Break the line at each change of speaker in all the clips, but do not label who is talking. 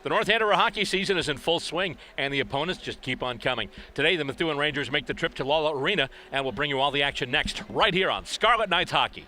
The North Andover hockey season is in full swing, and the opponents just keep on coming. Today, the Methuen Rangers make the trip to Lala Arena, and we'll bring you all the action next, right here on Scarlet Knights Hockey.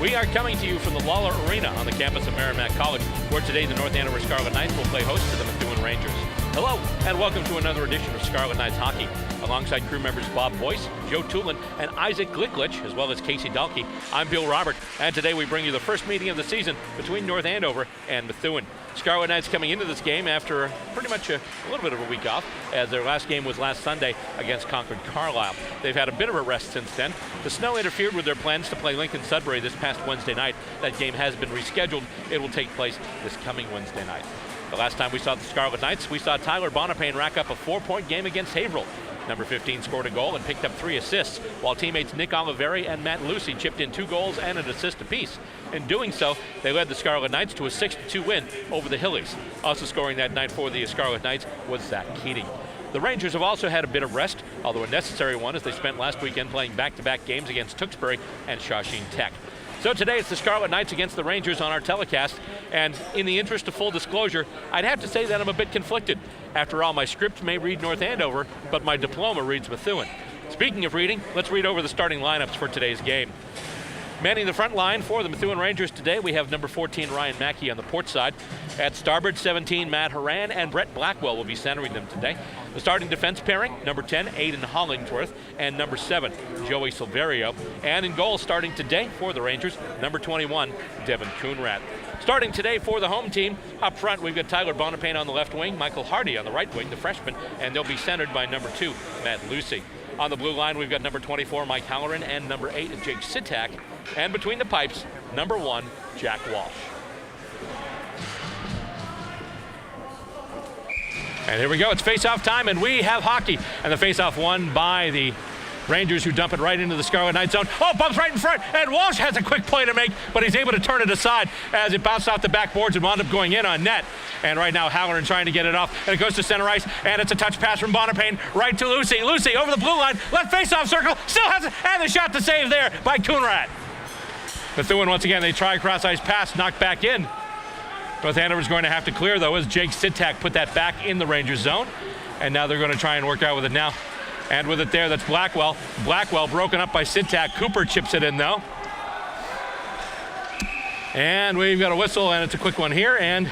We are coming to you from the Lala Arena on the campus of Merrimack College, where today the North Andover Scarlet Knights will play host to the Methuen Rangers. Hello, and welcome to another edition of Scarlet Knights Hockey. Alongside crew members Bob Boyce, Joe Tulin, and Isaac Glicklich, as well as Casey Dalkey, I'm Bill Robert, and today we bring you the first meeting of the season between North Andover and Methuen. Scarlet Knights coming into this game after pretty much a little bit of a week off, as their last game was last Sunday against Concord Carlisle. They've had a bit of a rest since then. The snow interfered with their plans to play Lincoln Sudbury this past Wednesday night. That game has been rescheduled. It will take place this coming Wednesday night. The last time we saw the Scarlet Knights, we saw Tyler Bonapane rack up a 4-point game against Haverhill. Number 15 scored a goal and picked up 3 assists, while teammates Nick Oliveri and Matt Lucy chipped in 2 goals and an assist apiece. In doing so, they led the Scarlet Knights to a 6-2 win over the Hillies. Also scoring that night for the Scarlet Knights was Zach Keating. The Rangers have also had a bit of rest, although a necessary one, as they spent last weekend playing back-to-back games against Tewksbury and Shawsheen Tech. So today it's the Scarlet Knights against the Rangers on our telecast, and in the interest of full disclosure, I'd have to say that I'm a bit conflicted. After all, my script may read North Andover, but my diploma reads Methuen. Speaking of reading, let's read over the starting lineups for today's game. Manning the front line for the Methuen Rangers today, we have number 14 Ryan Mackey on the port side. At starboard, 17 Matt Horan and Brett Blackwell will be centering them today. The starting defense pairing, number 10 Aiden Hollingsworth and number 7 Joey Silverio. And in goal starting today for the Rangers, number 21 Devin Coonrad. Starting today for the home team, up front we've got Tyler Bonapane on the left wing, Michael Hardy on the right wing, the freshman, and they'll be centered by number 2 Matt Lucy. On the blue line, we've got number 24, Mike Halloran, and number 8, Jake Sitak. And between the pipes, number 1, Jack Walsh. And here we go, it's face-off time, and we have hockey. And the face-off won by the Rangers, who dump it right into the Scarlet Knights zone. Oh, bumps right in front, and Walsh has a quick play to make, but he's able to turn it aside as it bounced off the backboards and wound up going in on net. And right now, Halloran trying to get it off, and it goes to center ice, and it's a touch pass from Bonapane right to Lucy. Lucy over the blue line, left face-off circle, still has it, and the shot to save there by Coonrad. Methuen, once again, they try cross-ice pass, knocked back in. North Andover's going to have to clear, though, as Jake Sitak put that back in the Rangers zone. And now they're going to try and work out with it now. And with it there, that's Blackwell. Blackwell broken up by Sitak. Cooper chips it in, though. And we've got a whistle, and it's a quick one here. And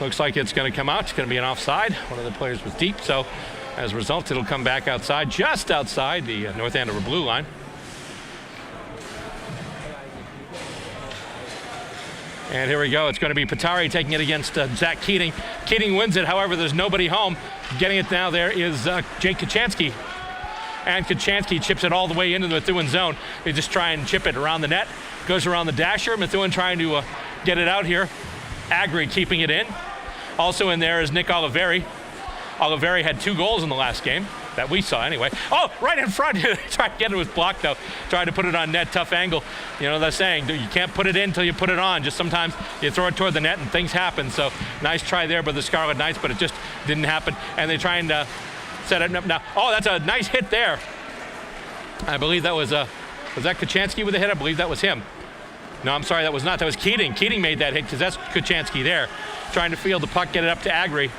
looks like it's going to come out. It's going to be an offside. One of the players was deep, so as a result, it'll come back outside, just outside the North Andover blue line. And here we go. It's going to be Patari taking it against Zach Keating. Keating wins it. However, there's nobody home. Getting it now there is Jake Kachansky. And Kachansky chips it all the way into the Methuen zone. They just try and chip it around the net. Goes around the dasher. Methuen trying to get it out here. Agri keeping it in. Also in there is Nick Oliveri. Oliveri had 2 goals in the last game, that we saw anyway. Oh, right in front. Tried to get it, was blocked though. Tried to put it on net, tough angle. You know the saying, you can't put it in until you put it on. Just sometimes you throw it toward the net and things happen. So nice try there by the Scarlet Knights, but it just didn't happen. And they try and set it up now. Oh, that's a nice hit there. I believe that was that Kachansky with the hit? I believe that was him. No, I'm sorry, that was not. That was Keating. Keating made that hit because that's Kachansky there. Trying to field the puck, get it up to Agri.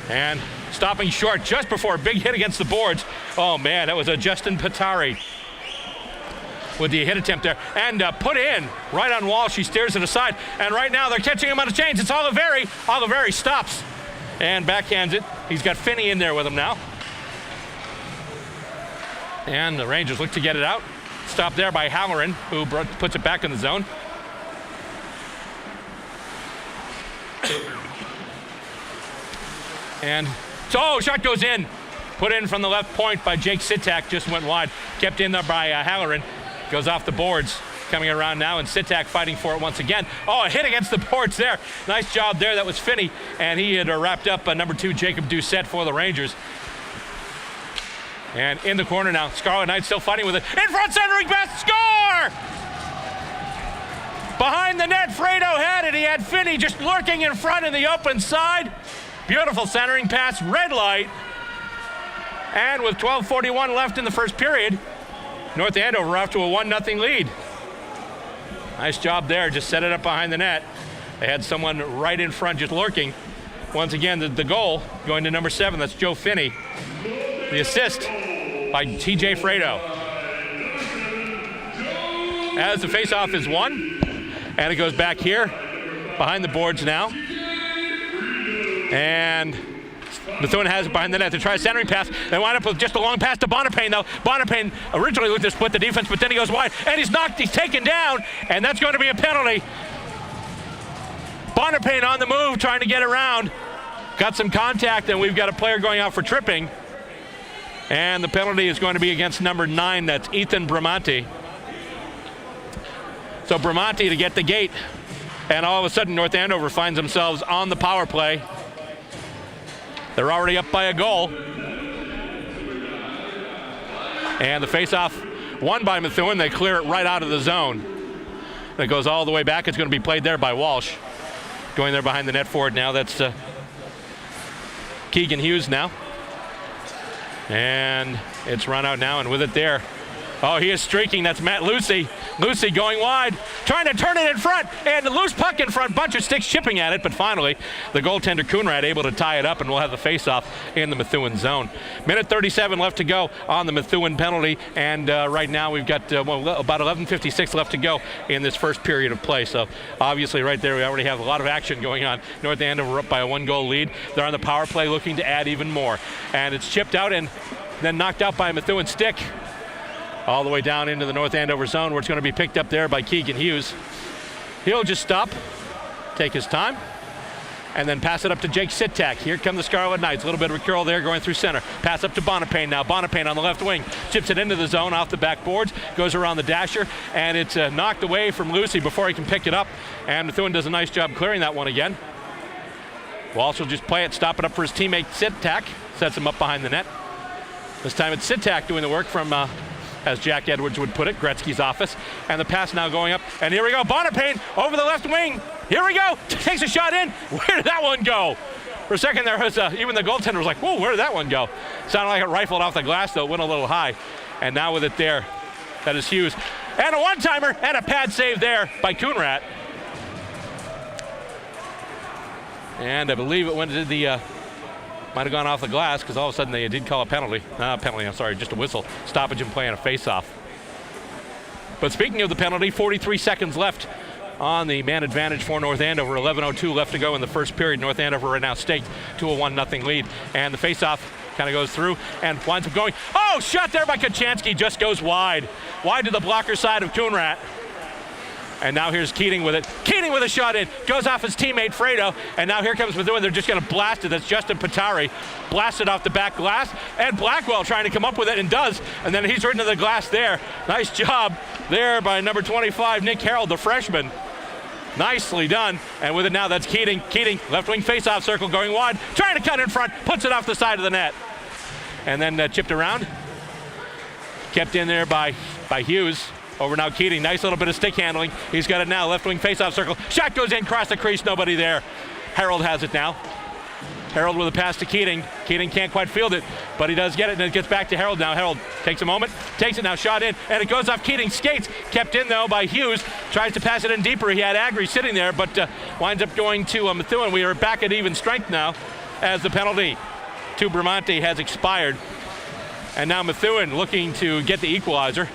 And stopping short just before a big hit against the boards. Oh man, that was a Justin Patari with the hit attempt there. And put in right on Walsh. He steers it aside. And right now they're catching him on the chains. It's Oliveri. Oliveri stops and backhands it. He's got Finney in there with him now. And the Rangers look to get it out. Stopped there by Halloran, who puts it back in the zone. And so, shot goes in. Put in from the left point by Jake Sitak, just went wide. Kept in there by Halloran. Goes off the boards. Coming around now, and Sitak fighting for it once again. Oh, a hit against the boards there. Nice job there. That was Finney. And he had wrapped up number 2, Jacob Doucette for the Rangers. And in the corner now, Scarlet Knights still fighting with it. In front, centering pass, score! Behind the net, Fredo had it. He had Finney just lurking in front in the open side. Beautiful centering pass, red light. And with 12:41 left in the first period, North Andover off to a 1-0 lead. Nice job there, just set it up behind the net. They had someone right in front just lurking. Once again, the goal going to number 7, that's Joe Finney. The assist by TJ Fredo. As the faceoff is won, and it goes back here, behind the boards now. And Methuen has it behind the net to try a centering pass. They wind up with just a long pass to Bonapane, though. Bonapane originally looked to split the defense, but then he goes wide, and he's taken down, and that's going to be a penalty. Bonapane on the move, trying to get around. Got some contact, and we've got a player going out for tripping. And the penalty is going to be against number 9, that's Ethan Bramante. So Bramante to get the gate, and all of a sudden North Andover finds themselves on the power play. They're already up by a goal. And the faceoff won by Methuen. They clear it right out of the zone. It goes all the way back. It's going to be played there by Walsh. Going there behind the net for it now. That's Keegan Hughes now. And it's run out now, and with it there. Oh, he is streaking. That's Matt Lucy. Lucy going wide, trying to turn it in front, and a loose puck in front. Bunch of sticks chipping at it, but finally the goaltender Coonrad able to tie it up, and we'll have the face-off in the Methuen zone. Minute 37 left to go on the Methuen penalty, and right now we've got about 11:56 left to go in this first period of play. So obviously right there we already have a lot of action going on. North Andover up by a 1-goal lead. They're on the power play looking to add even more, and it's chipped out and then knocked out by a Methuen stick. All the way down into the North Andover zone, where it's going to be picked up there by Keegan Hughes. He'll just stop, take his time, and then pass it up to Jake Sitak. Here come the Scarlet Knights. A little bit of a curl there going through center. Pass up to Bonapane now. Bonapane on the left wing. Chips it into the zone off the backboards. Goes around the dasher, and it's knocked away from Lucy before he can pick it up. And Methuen does a nice job clearing that one again. Walsh will just play it, stop it up for his teammate Sitak. Sets him up behind the net. This time it's Sitak doing the work from as Jack Edwards would put it, Gretzky's office. And the pass now going up, and here we go, Bonapane over the left wing. Here we go, takes a shot in. Where did that one go? For a second there was, even the goaltender was like, whoa, where did that one go? Sounded like it rifled off the glass, though, it went a little high. And now with it there, that is Hughes. And a one-timer, and a pad save there by Coonrat. And I believe it went to the, might have gone off the glass, because all of a sudden they did call a penalty. I'm sorry, just a whistle. Stoppage and play on a face-off. But speaking of the penalty, 43 seconds left on the man advantage for North Andover. 11:02 left to go in the first period. North Andover are now staked to a 1-0 lead. And the face-off kind of goes through and winds up going. Oh, shot there by Kachansky, just goes wide. Wide to the blocker side of Coonrat. And now here's Keating with it. Keating with a shot in. Goes off his teammate Fredo. And now here comes Methuen. They're just going to blast it. That's Justin Patari. Blasted off the back glass. And Blackwell trying to come up with it and does. And then he's right into the glass there. Nice job there by number 25, Nick Harold, the freshman. Nicely done. And with it now, that's Keating. Keating, left wing face-off circle going wide. Trying to cut in front. Puts it off the side of the net. And then chipped around. Kept in there by Hughes. Over now Keating, nice little bit of stick handling. He's got it now, left wing face-off circle. Shot goes in, cross the crease, nobody there. Harold has it now. Harold with a pass to Keating. Keating can't quite field it, but he does get it, and it gets back to Harold now. Harold takes a moment, takes it now, shot in, and it goes off Keating's skates. Kept in, though, by Hughes. Tries to pass it in deeper. He had Agri sitting there, but winds up going to Methuen. We are back at even strength now as the penalty to Bramante has expired. And now Methuen looking to get the equalizer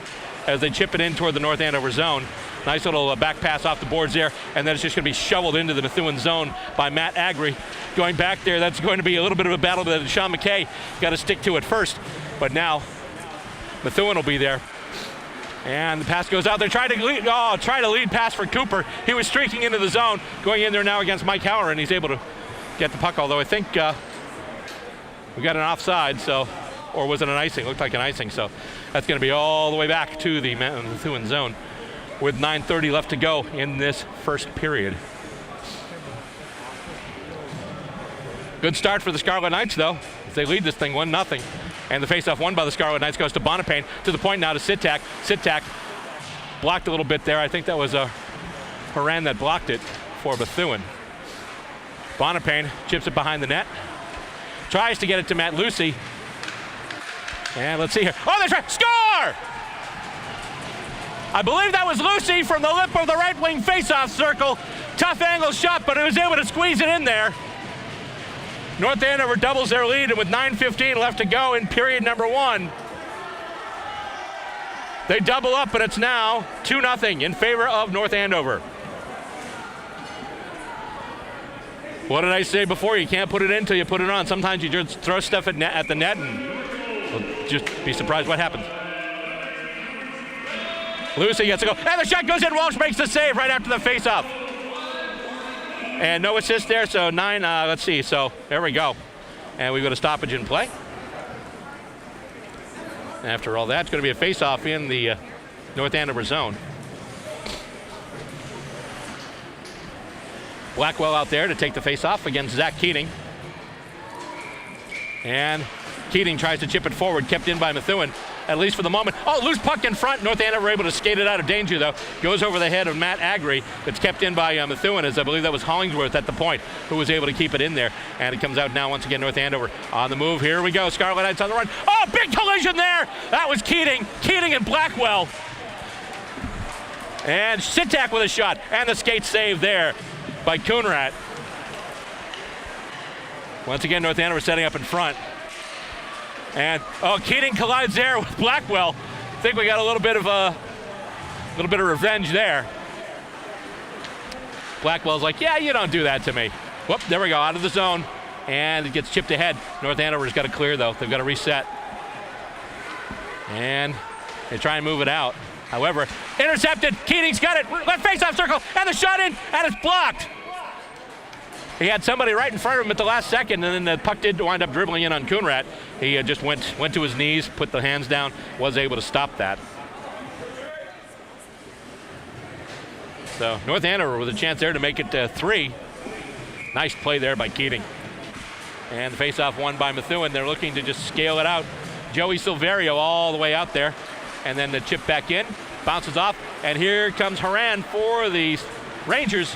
as they chip it in toward the North Andover zone. Nice little back pass off the boards there, and then it's just going to be shoveled into the Methuen zone by Matt Agri. Going back there, that's going to be a little bit of a battle, but Sean McKay got to stick to it first. But now Methuen will be there. And the pass goes out there, try to lead pass for Cooper. He was streaking into the zone, going in there now against Mike Hauer, and he's able to get the puck, although I think we got an offside, so, or was it an icing? Looked like an icing, so that's going to be all the way back to the Methuen zone with 9:30 left to go in this first period. Good start for the Scarlet Knights, though, as they lead this thing 1-0. And the faceoff won by the Scarlet Knights goes to Bonapane, to the point now to Sitak. Sitak blocked a little bit there. I think that was Horan that blocked it for Methuen. Bonapane chips it behind the net. Tries to get it to Matt Lucy. And let's see here. Oh, that's right. Score! I believe that was Lucy from the lip of the right wing faceoff circle. Tough angle shot, but it was able to squeeze it in there. North Andover doubles their lead, and with 9:15 left to go in period number 1, they double up, and it's now 2-0 in favor of North Andover. What did I say before? You can't put it in until you put it on. Sometimes you just throw stuff at the net and we'll just be surprised what happens. Lucy gets a go, and the shot goes in. Walsh makes the save right after the faceoff. And no assist there, so 9, let's see, so there we go. And we've got a stoppage in play. After all that, it's going to be a face-off in the North Andover zone. Blackwell out there to take the face-off against Zach Keating. And Keating tries to chip it forward, kept in by Methuen, at least for the moment. Oh, loose puck in front. North Andover able to skate it out of danger, though. Goes over the head of Matt Agri. It's kept in by Methuen, as I believe that was Hollingsworth at the point, who was able to keep it in there. And it comes out now once again, North Andover on the move. Here we go. Scarlet Knights on the run. Oh, big collision there. That was Keating. Keating and Blackwell. And Sitak with a shot. And the skate save there by Coonrat. Once again, North Andover setting up in front. And Keating collides there with Blackwell. I think we got a little bit of revenge there. Blackwell's like, yeah, you don't do that to me. Whoop, there we go, out of the zone. And it gets chipped ahead. North Andover's got to clear, though. They've got to reset. And they try and move it out. However, intercepted. Keating's got it. Left face-off circle. And the shot in. And it's blocked. He had somebody right in front of him at the last second, and then the puck did wind up dribbling in on Coonrat. He just went to his knees, put the hands down, was able to stop that. So North Andover with a chance there to make it 3. Nice play there by Keating. And the face-off won by Methuen. They're looking to just scale it out. Joey Silverio all the way out there. And then the chip back in, bounces off, and here comes Horan for the Rangers.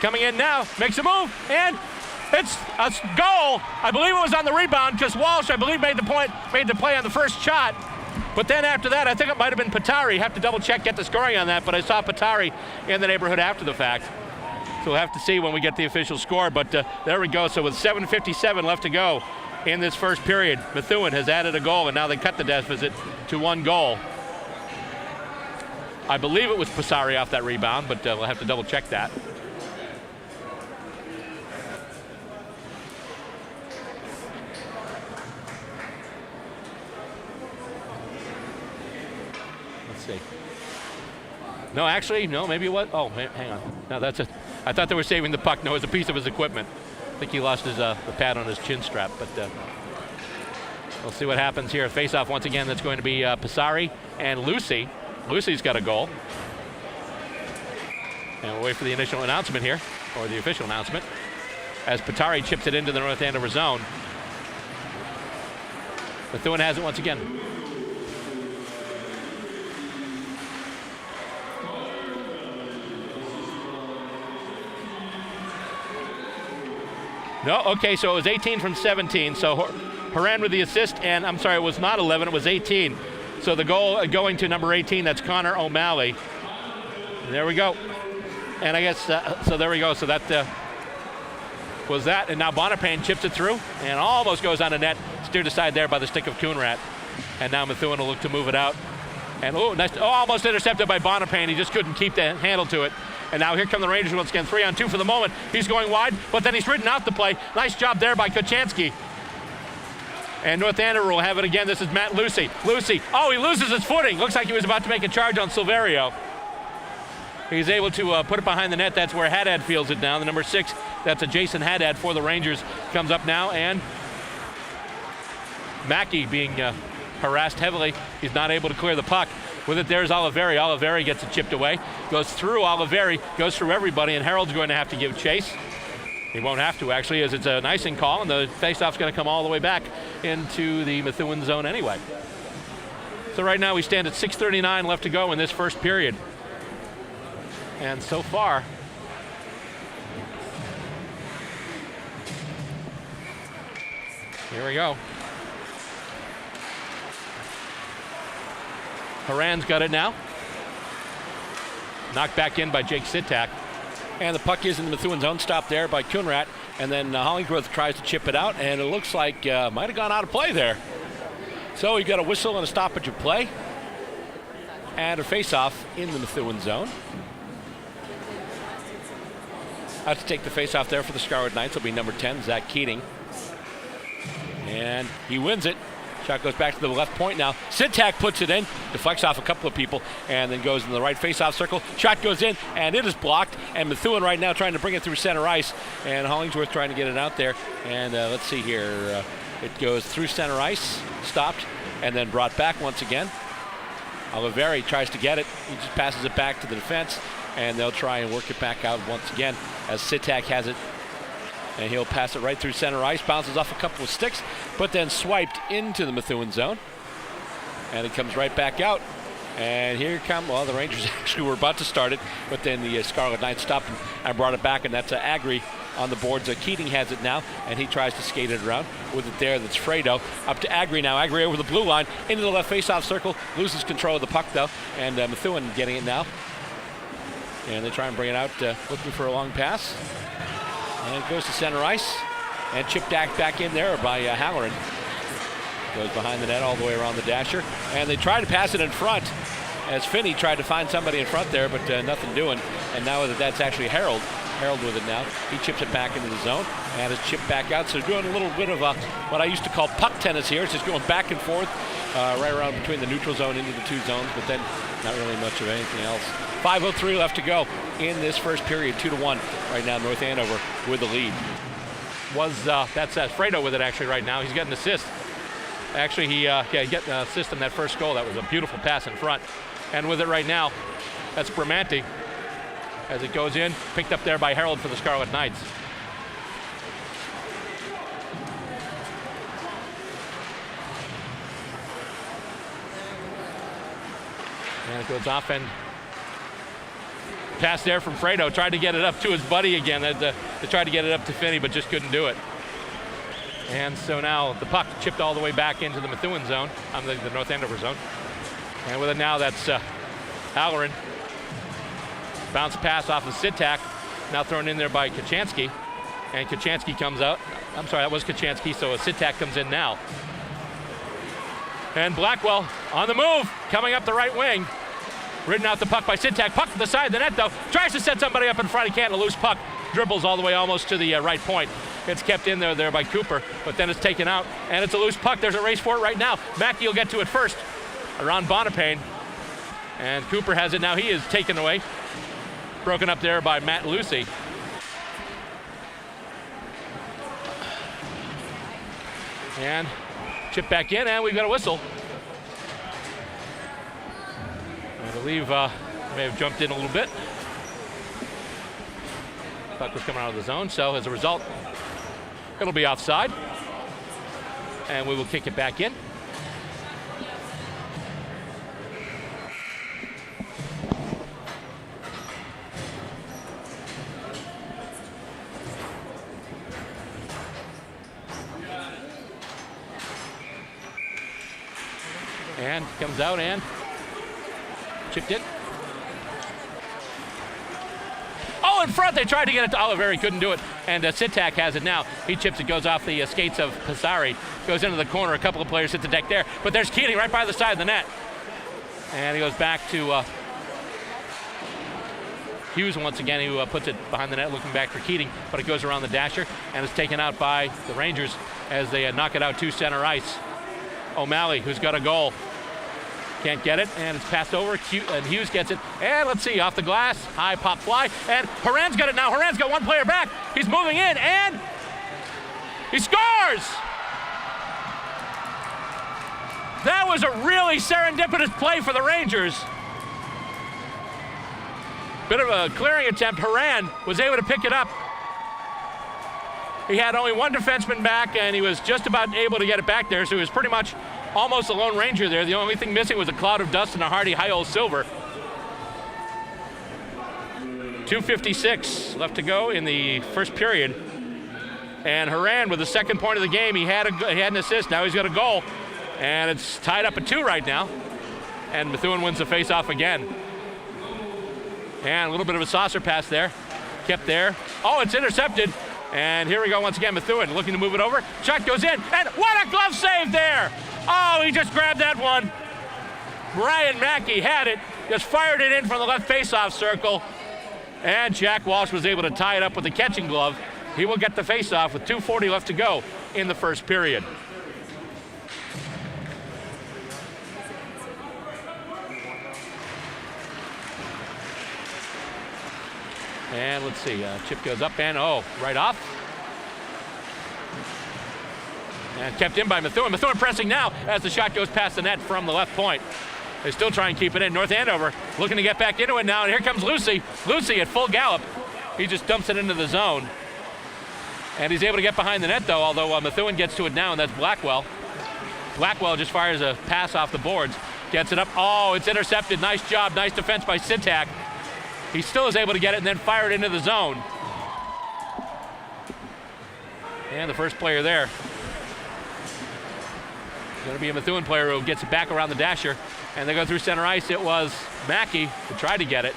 Coming in now, makes a move, and it's a goal. I believe it was on the rebound because Walsh, I believe, made the play on the first shot. But then after that, I think it might have been Patari. Have to double check, get the scoring on that, but I saw Patari in the neighborhood after the fact. So we'll have to see when we get the official score, but there we go. So with 7:57 left to go in this first period, Methuen has added a goal, and now they cut the deficit to 1 goal. I believe it was Patari off that rebound, but we'll have to double check that. See. No, actually, no, maybe it was. Oh, hang on. No, that's it. I thought they were saving the puck. No, it was a piece of his equipment. I think he lost his the pad on his chin strap, but we'll see what happens here. Face-off once again. That's going to be Pasari and Lucy. Lucy's got a goal. And we'll wait for the initial announcement here, or the official announcement, as Patari chips it into the North Andover zone. Methuen has it once again. No, okay, so it was 18 from 17. So Horan with the assist, and I'm sorry, it was not 11, it was 18. So the goal going to number 18, that's Connor O'Malley. And there we go. And I guess, so there we go. So that was that. And now Bonapane chips it through and almost goes on the net. Steered aside there by the stick of Coonrat. And now Methuen will look to move it out. And nice, almost intercepted by Bonapane. He just couldn't keep the handle to it. And now here come the Rangers once again, 3-on-2 for the moment. He's going wide, but then he's ridden out the play. Nice job there by Kochanski. And North Andover will have it again. This is Matt Lucy. Lucy, he loses his footing. Looks like he was about to make a charge on Silverio. He's able to put it behind the net. That's where Haddad fields it now. The number 6, that's a Jason Haddad for the Rangers, comes up now. And Mackey being harassed heavily. He's not able to clear the puck. With it, there's Oliveri. Oliveri gets it chipped away. Goes through Oliveri, goes through everybody, and Harold's going to have to give chase. He won't have to, actually, as it's an icing call, and the faceoff's going to come all the way back into the Methuen zone anyway. So right now we stand at 6:39 left to go in this first period. And so far, here we go. Haran's got it now. Knocked back in by Jake Sitak. And the puck is in the Methuen zone, stopped there by Kunrat. And then Hollingsworth tries to chip it out, and it looks like might have gone out of play there. So we got a whistle and a stoppage of play. And a face-off in the Methuen zone. Out to take the face-off there for the Scarlet Knights will be number 10, Zach Keating. And he wins it. Shot goes back to the left point now. Sitak puts it in, deflects off a couple of people, and then goes in the right face-off circle. Shot goes in, and it is blocked. And Methuen right now trying to bring it through center ice. And Hollingsworth trying to get it out there. And let's see here. It goes through center ice, stopped, and then brought back once again. Oliveri tries to get it. He just passes it back to the defense, and they'll try and work it back out once again as Sitak has it. And he'll pass it right through center ice, bounces off a couple of sticks, but then swiped into the Methuen zone. And it comes right back out. And here come, well, the Rangers actually were about to start it, but then the Scarlet Knights stopped and brought it back, and that's Agri on the boards. Keating has it now, and he tries to skate it around with it there. That's Fredo. Up to Agri now. Agri over the blue line, into the left face-off circle, loses control of the puck, though, and Methuen getting it now. And they try and bring it out, looking for a long pass. And it goes to center ice, and chipped back in there by Halloran. Goes behind the net all the way around the dasher. And they try to pass it in front, as Finney tried to find somebody in front there, but nothing doing. And now that's actually Harold. Harold with it now. He chips it back into the zone, and it's chipped back out. So they're doing a little bit of what I used to call puck tennis here. It's just going back and forth, right around between the neutral zone into the two zones, but then not really much of anything else. 5:03 left to go in this first period, 2-1 right now. North Andover with the lead. That's Fredo with it actually right now. He's getting an assist. Actually, he got an assist in that first goal. That was a beautiful pass in front. And with it right now, that's Bramante as it goes in, picked up there by Harold for the Scarlet Knights. And it goes off, and pass there from Fredo. Tried to get it up to his buddy again. They tried to get it up to Finney, but just couldn't do it. And so now the puck chipped all the way back into the Methuen zone, the North Andover zone. And with it now, that's Halloran. Bounce pass off of Sitak, now thrown in there by Kachansky. And Kachansky comes out. I'm sorry, that was Kachansky, so Sitak comes in now. And Blackwell on the move, coming up the right wing. Ridden out the puck by Sitak. Puck to the side of the net, though. Tries to set somebody up in front. He can't. A loose puck. Dribbles all the way almost to the right point. It's kept in there by Cooper, but then it's taken out. And it's a loose puck. There's a race for it right now. Mackey will get to it first. Around Bonapane. And Cooper has it now. He is taken away. Broken up there by Matt Lucy. And chip back in, and we've got a whistle. I believe may have jumped in a little bit. Puck was coming out of the zone, so as a result, it'll be offside. And we will kick it back in. And comes out and chipped it. Oh, in front, they tried to get it to Oliveri, couldn't do it. And Sitak has it now. He chips it, goes off the skates of Passari, goes into the corner. A couple of players hit the deck there, but there's Keating right by the side of the net. And he goes back to Hughes once again, who puts it behind the net, looking back for Keating, but it goes around the dasher, and it's taken out by the Rangers as they knock it out to center ice. O'Malley, who's got a goal. Can't get it, and it's passed over, and Hughes gets it, and let's see, off the glass, high pop fly, and Haran's got it now. Haran's got one player back. He's moving in, and he scores! That was a really serendipitous play for the Rangers. Bit of a clearing attempt. Haran was able to pick it up. He had only one defenseman back, and he was just about able to get it back there, so he was pretty much almost a lone ranger there. The only thing missing was a cloud of dust and a hearty high old silver. 2:56 left to go in the first period. And Horan with the second point of the game, he had an assist, now he's got a goal. And it's tied up at 2 right now. And Methuen wins the face-off again. And a little bit of a saucer pass there, kept there. Oh, it's intercepted. And here we go once again, Methuen looking to move it over. Shot goes in, and what a glove save there! Oh, he just grabbed that one. Brian Mackey had it, just fired it in from the left face-off circle. And Jack Walsh was able to tie it up with the catching glove. He will get the face-off with 2:40 left to go in the first period. And let's see, chip goes up and, right off. And kept in by Methuen. Methuen pressing now as the shot goes past the net from the left point. They still try and keep it in. North Andover looking to get back into it now, and here comes Lucy. Lucy at full gallop. He just dumps it into the zone. And he's able to get behind the net, though, although Methuen gets to it now, and that's Blackwell. Blackwell just fires a pass off the boards. Gets it up. Oh, it's intercepted. Nice job. Nice defense by Sitak. He still is able to get it and then fire it into the zone. And the first player there is going to be a Methuen player who gets it back around the dasher. And they go through center ice. It was Mackey who tried to get it.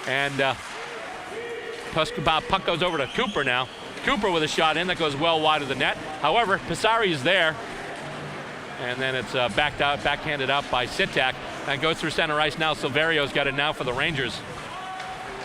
And puck goes over to Cooper now. Cooper with a shot in that goes well wide of the net. However, Pisari is there. And then it's backhanded out by Sitak. And goes through center ice now. Silverio's got it now for the Rangers.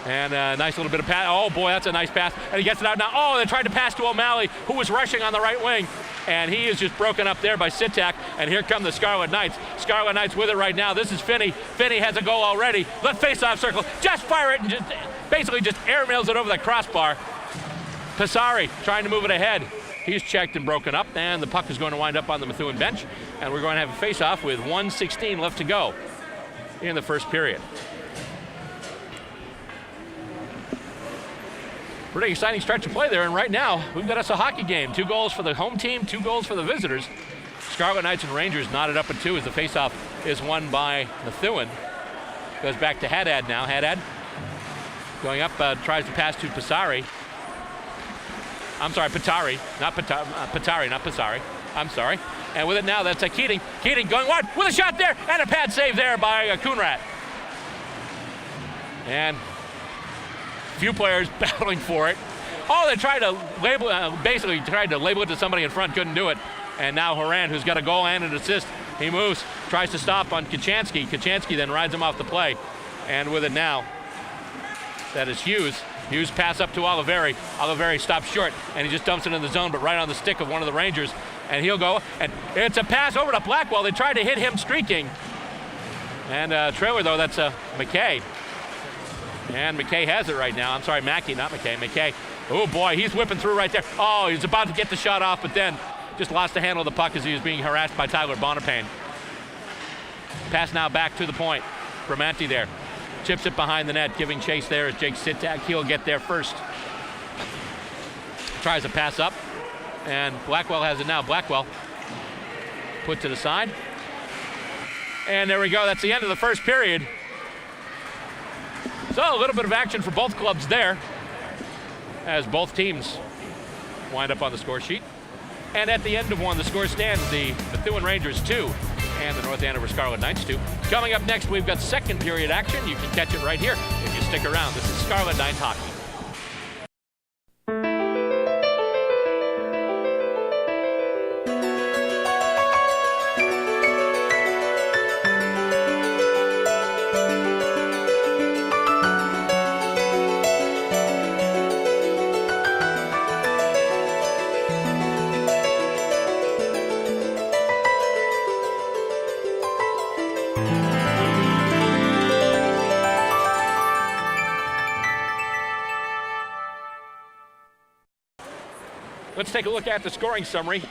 And a nice little bit of pass. Oh boy, that's a nice pass. And he gets it out now. Oh, they tried to pass to O'Malley, who was rushing on the right wing. And he is just broken up there by Sitak. And here come the Scarlet Knights. Scarlet Knights with it right now. This is Finney. Finney has a goal already. Left face-off circle. Just fire it and just basically just airmails it over the crossbar. Pisari trying to move it ahead. He's checked and broken up. And the puck is going to wind up on the Methuen bench. And we're going to have a face-off with 1:16 left to go in the first period. Pretty exciting stretch of play there, and right now we've got us a hockey game. 2 goals for the home team, 2 goals for the visitors. Scarlet Knights and Rangers knotted up at 2 as the faceoff is won by Methuen. Goes back to Haddad now. Haddad going up, tries to pass to Pisari. I'm sorry, Patari, not Patari, not Pisari. I'm sorry. And with it now, that's Keating. Keating going wide with a shot there, and a pad save there by Coonrat. And few players battling for it. Oh, they tried to label, basically tried to label it to somebody in front, couldn't do it. And now Horan, who's got a goal and an assist, he moves, tries to stop on Kachansky. Kachansky then rides him off the play. And with it now, that is Hughes. Hughes pass up to Oliveri. Oliveri stops short, and he just dumps it in the zone, but right on the stick of one of the Rangers. And he'll go, and it's a pass over to Blackwell. They tried to hit him streaking. And trailer, though, that's McKay. And McKay has it right now. I'm sorry, Mackey, not McKay. McKay. Oh boy, he's whipping through right there. Oh, he's about to get the shot off, but then just lost the handle of the puck as he was being harassed by Tyler Bonapane. Pass now back to the point. Bramante there. Chips it behind the net, giving chase there is Jake Sitak. He'll get there first. Tries to pass up, and Blackwell has it now. Blackwell puts it aside. And there we go, that's the end of the first period. So a little bit of action for both clubs there as both teams wind up on the score sheet. And at the end of one, the score stands the Methuen Rangers 2 and the North Andover Scarlet Knights 2. Coming up next, we've got second period action. You can catch it right here if you stick around. This is Scarlet Knights Hockey. Let's take a look at the scoring summary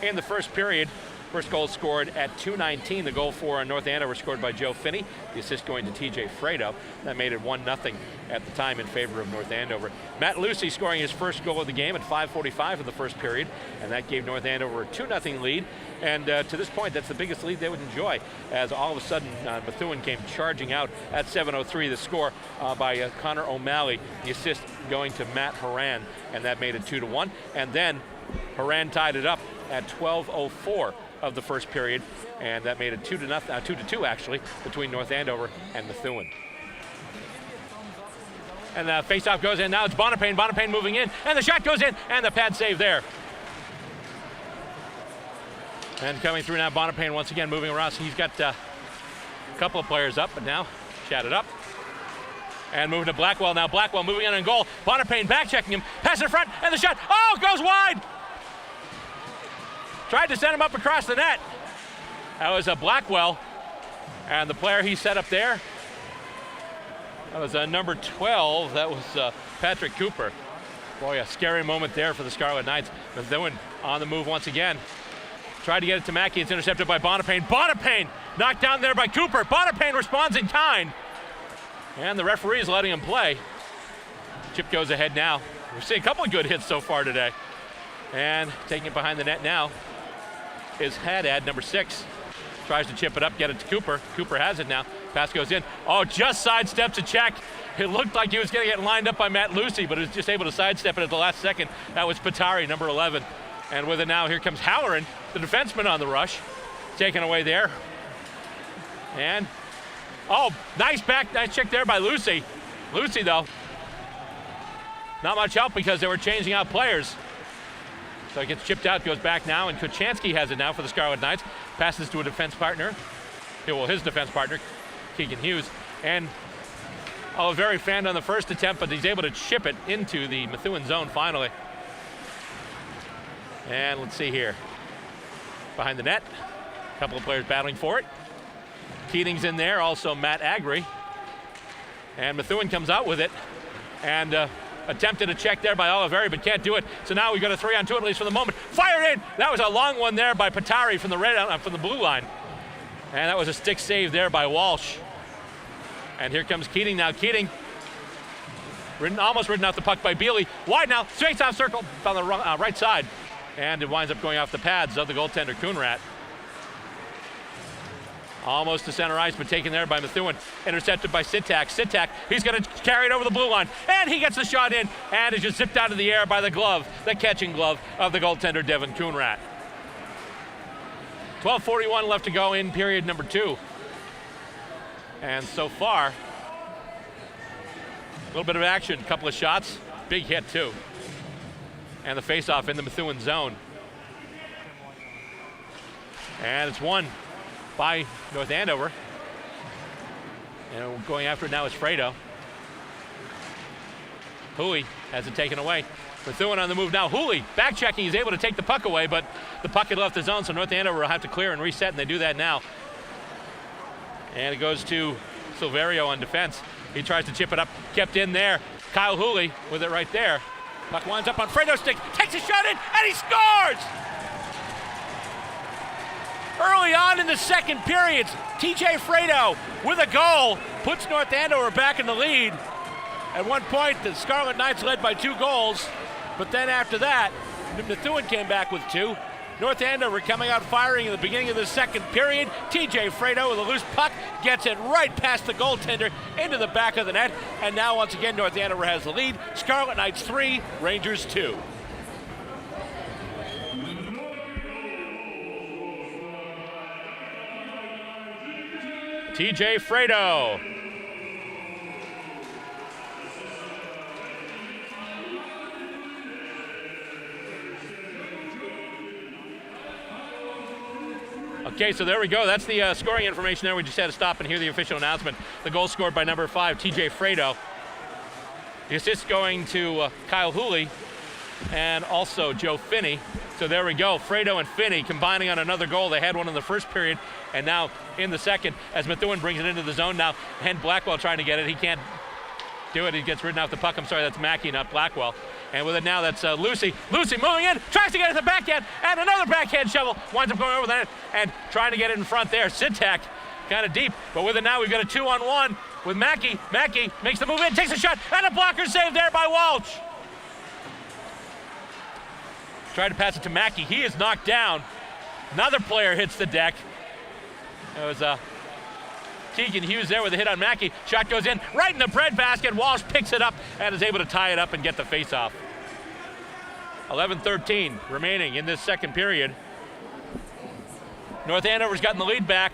in the first period. First goal scored at 2:19. The goal for North Andover scored by Joe Finney. The assist going to TJ Fredo. That made it 1-0 at the time in favor of North Andover. Matt Lucy scoring his first goal of the game at 5:45 of the first period, and that gave North Andover a 2-0 lead. And to this point, that's the biggest lead they would enjoy, as all of a sudden Methuen came charging out at 7:03. The score by Connor O'Malley, the assist going to Matt Horan, and that made it 2-1. And then Horan tied it up at 12:04 of the first period, and that made it 2-2 actually between North Andover and Methuen. And the face-off goes in. Now it's Bonapane. Bonapane moving in, and the shot goes in, and the pad save there. And coming through now, Bonapane once again moving around. So he's got a couple of players up, but now chatted up. And moving to Blackwell now. Blackwell moving in on goal. Bonapane back checking him. Pass in front, and the shot. Oh, goes wide! Tried to send him up across the net. That was a Blackwell, and the player he set up there, that was number 12. That was Patrick Cooper. Boy, a scary moment there for the Scarlet Knights. Methuen on the move once again. Tried to get it to Mackey. It's intercepted by Bonapane. Bonapane knocked down there by Cooper. Bonapane responds in kind, and the referee is letting him play. Chip goes ahead now. We've seen a couple of good hits so far today. And taking it behind the net now is Haddad, number 6. Tries to chip it up, get it to Cooper. Cooper has it now. Pass goes in. Oh, just sidesteps a check. It looked like he was going to get lined up by Matt Lucy, but he was just able to sidestep it at the last second. That was Patari, number 11. And with it now, here comes Halloran, the defenseman on the rush. Taken away there. And, oh, nice check there by Lucy. Lucy, though, not much help because they were changing out players. So it gets chipped out, goes back now, and Kuchansky has it now for the Scarlet Knights. Passes to a defense partner. Well, his defense partner, Keegan Hughes. And very fanned on the first attempt, but he's able to chip it into the Methuen zone finally. And let's see here. Behind the net, a couple of players battling for it. Keating's in there, also Matt Agri. And Methuen comes out with it. And attempted a check there by Oliveri, but can't do it. So now we've got a 3-on-2 at least for the moment. Fired in! That was a long one there by Patari from the blue line. And that was a stick save there by Walsh. And here comes Keating now. Keating almost ridden out the puck by Bealey. Wide now, straight off circle on the right side. And it winds up going off the pads of the goaltender, Coonrat. Almost to center ice, but taken there by Methuen. Intercepted by Sitak. Sitak, he's going to carry it over the blue line. And he gets the shot in, and is just zipped out of the air by the glove, the catching glove of the goaltender, Devin Coonrat. 12:41 left to go in period number 2. And so far, a little bit of action, a couple of shots, big hit too. And the face-off in the Methuen zone. And it's won by North Andover. And going after it now is Fredo. Hooley has it taken away. Methuen on the move now. Hooley back checking. He's able to take the puck away, but the puck had left the zone, so North Andover will have to clear and reset, and they do that now. And it goes to Silverio on defense. He tries to chip it up, kept in there. Kyle Hooley with it right there. Puck winds up on Fredo's stick, takes a shot in, and he scores! Early on in the second period, TJ Fredo with a goal puts North Andover back in the lead. At one point, the Scarlet Knights led by 2 goals, but then after that, Methuen came back with 2. North Andover coming out firing in the beginning of the second period. TJ Fredo with a loose puck gets it right past the goaltender into the back of the net, and now once again North Andover has the lead. Scarlet Knights 3, Rangers 2. TJ Fredo. Okay, so there we go. That's the scoring information there. We just had to stop and hear the official announcement. The goal scored by number 5, TJ Fredo. The assist going to Kyle Hooley and also Joe Finney. So there we go. Fredo and Finney combining on another goal. They had one in the first period and now in the second as Methuen brings it into the zone now. And Blackwell trying to get it. He can't do it. He gets ridden off the puck. I'm sorry, that's Mackey, not Blackwell. And with it now, that's Lucy. Lucy moving in, tries to get it to the backhand, and another backhand shovel. Winds up going over the net and trying to get it in front there. Sitak kind of deep, but with it now, we've got a 2-on-1 with Mackey. Mackey makes the move in, takes a shot, and a blocker save there by Walsh. Tried to pass it to Mackey. He is knocked down. Another player hits the deck. It was Keegan Hughes there with a hit on Mackey. Shot goes in right in the breadbasket. Walsh picks it up and is able to tie it up and get the face-off. 11:13 remaining in this second period. North Andover's gotten the lead back.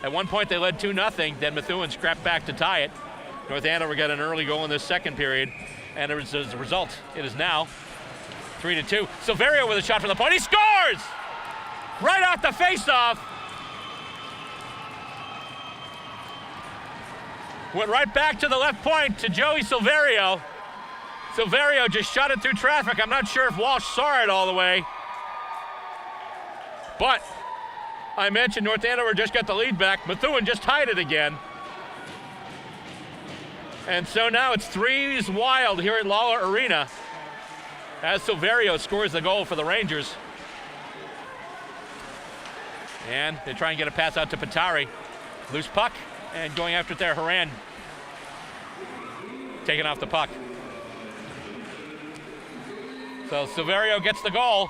At one point they led 2-0. Then Methuen scrapped back to tie it. North Andover got an early goal in this second period. And as a result, it is now 3-2. Silverio with a shot from the point. He scores! Right off the face-off. Went right back to the left point to Joey Silverio. Silverio just shot it through traffic. I'm not sure if Walsh saw it all the way. But I mentioned North Andover just got the lead back. Methuen just tied it again. And so now it's 3s wild here at Lawler Arena as Silverio scores the goal for the Rangers. And they try and get a pass out to Patari. Loose puck. And going after it there, Haran taking off the puck. So Silverio gets the goal.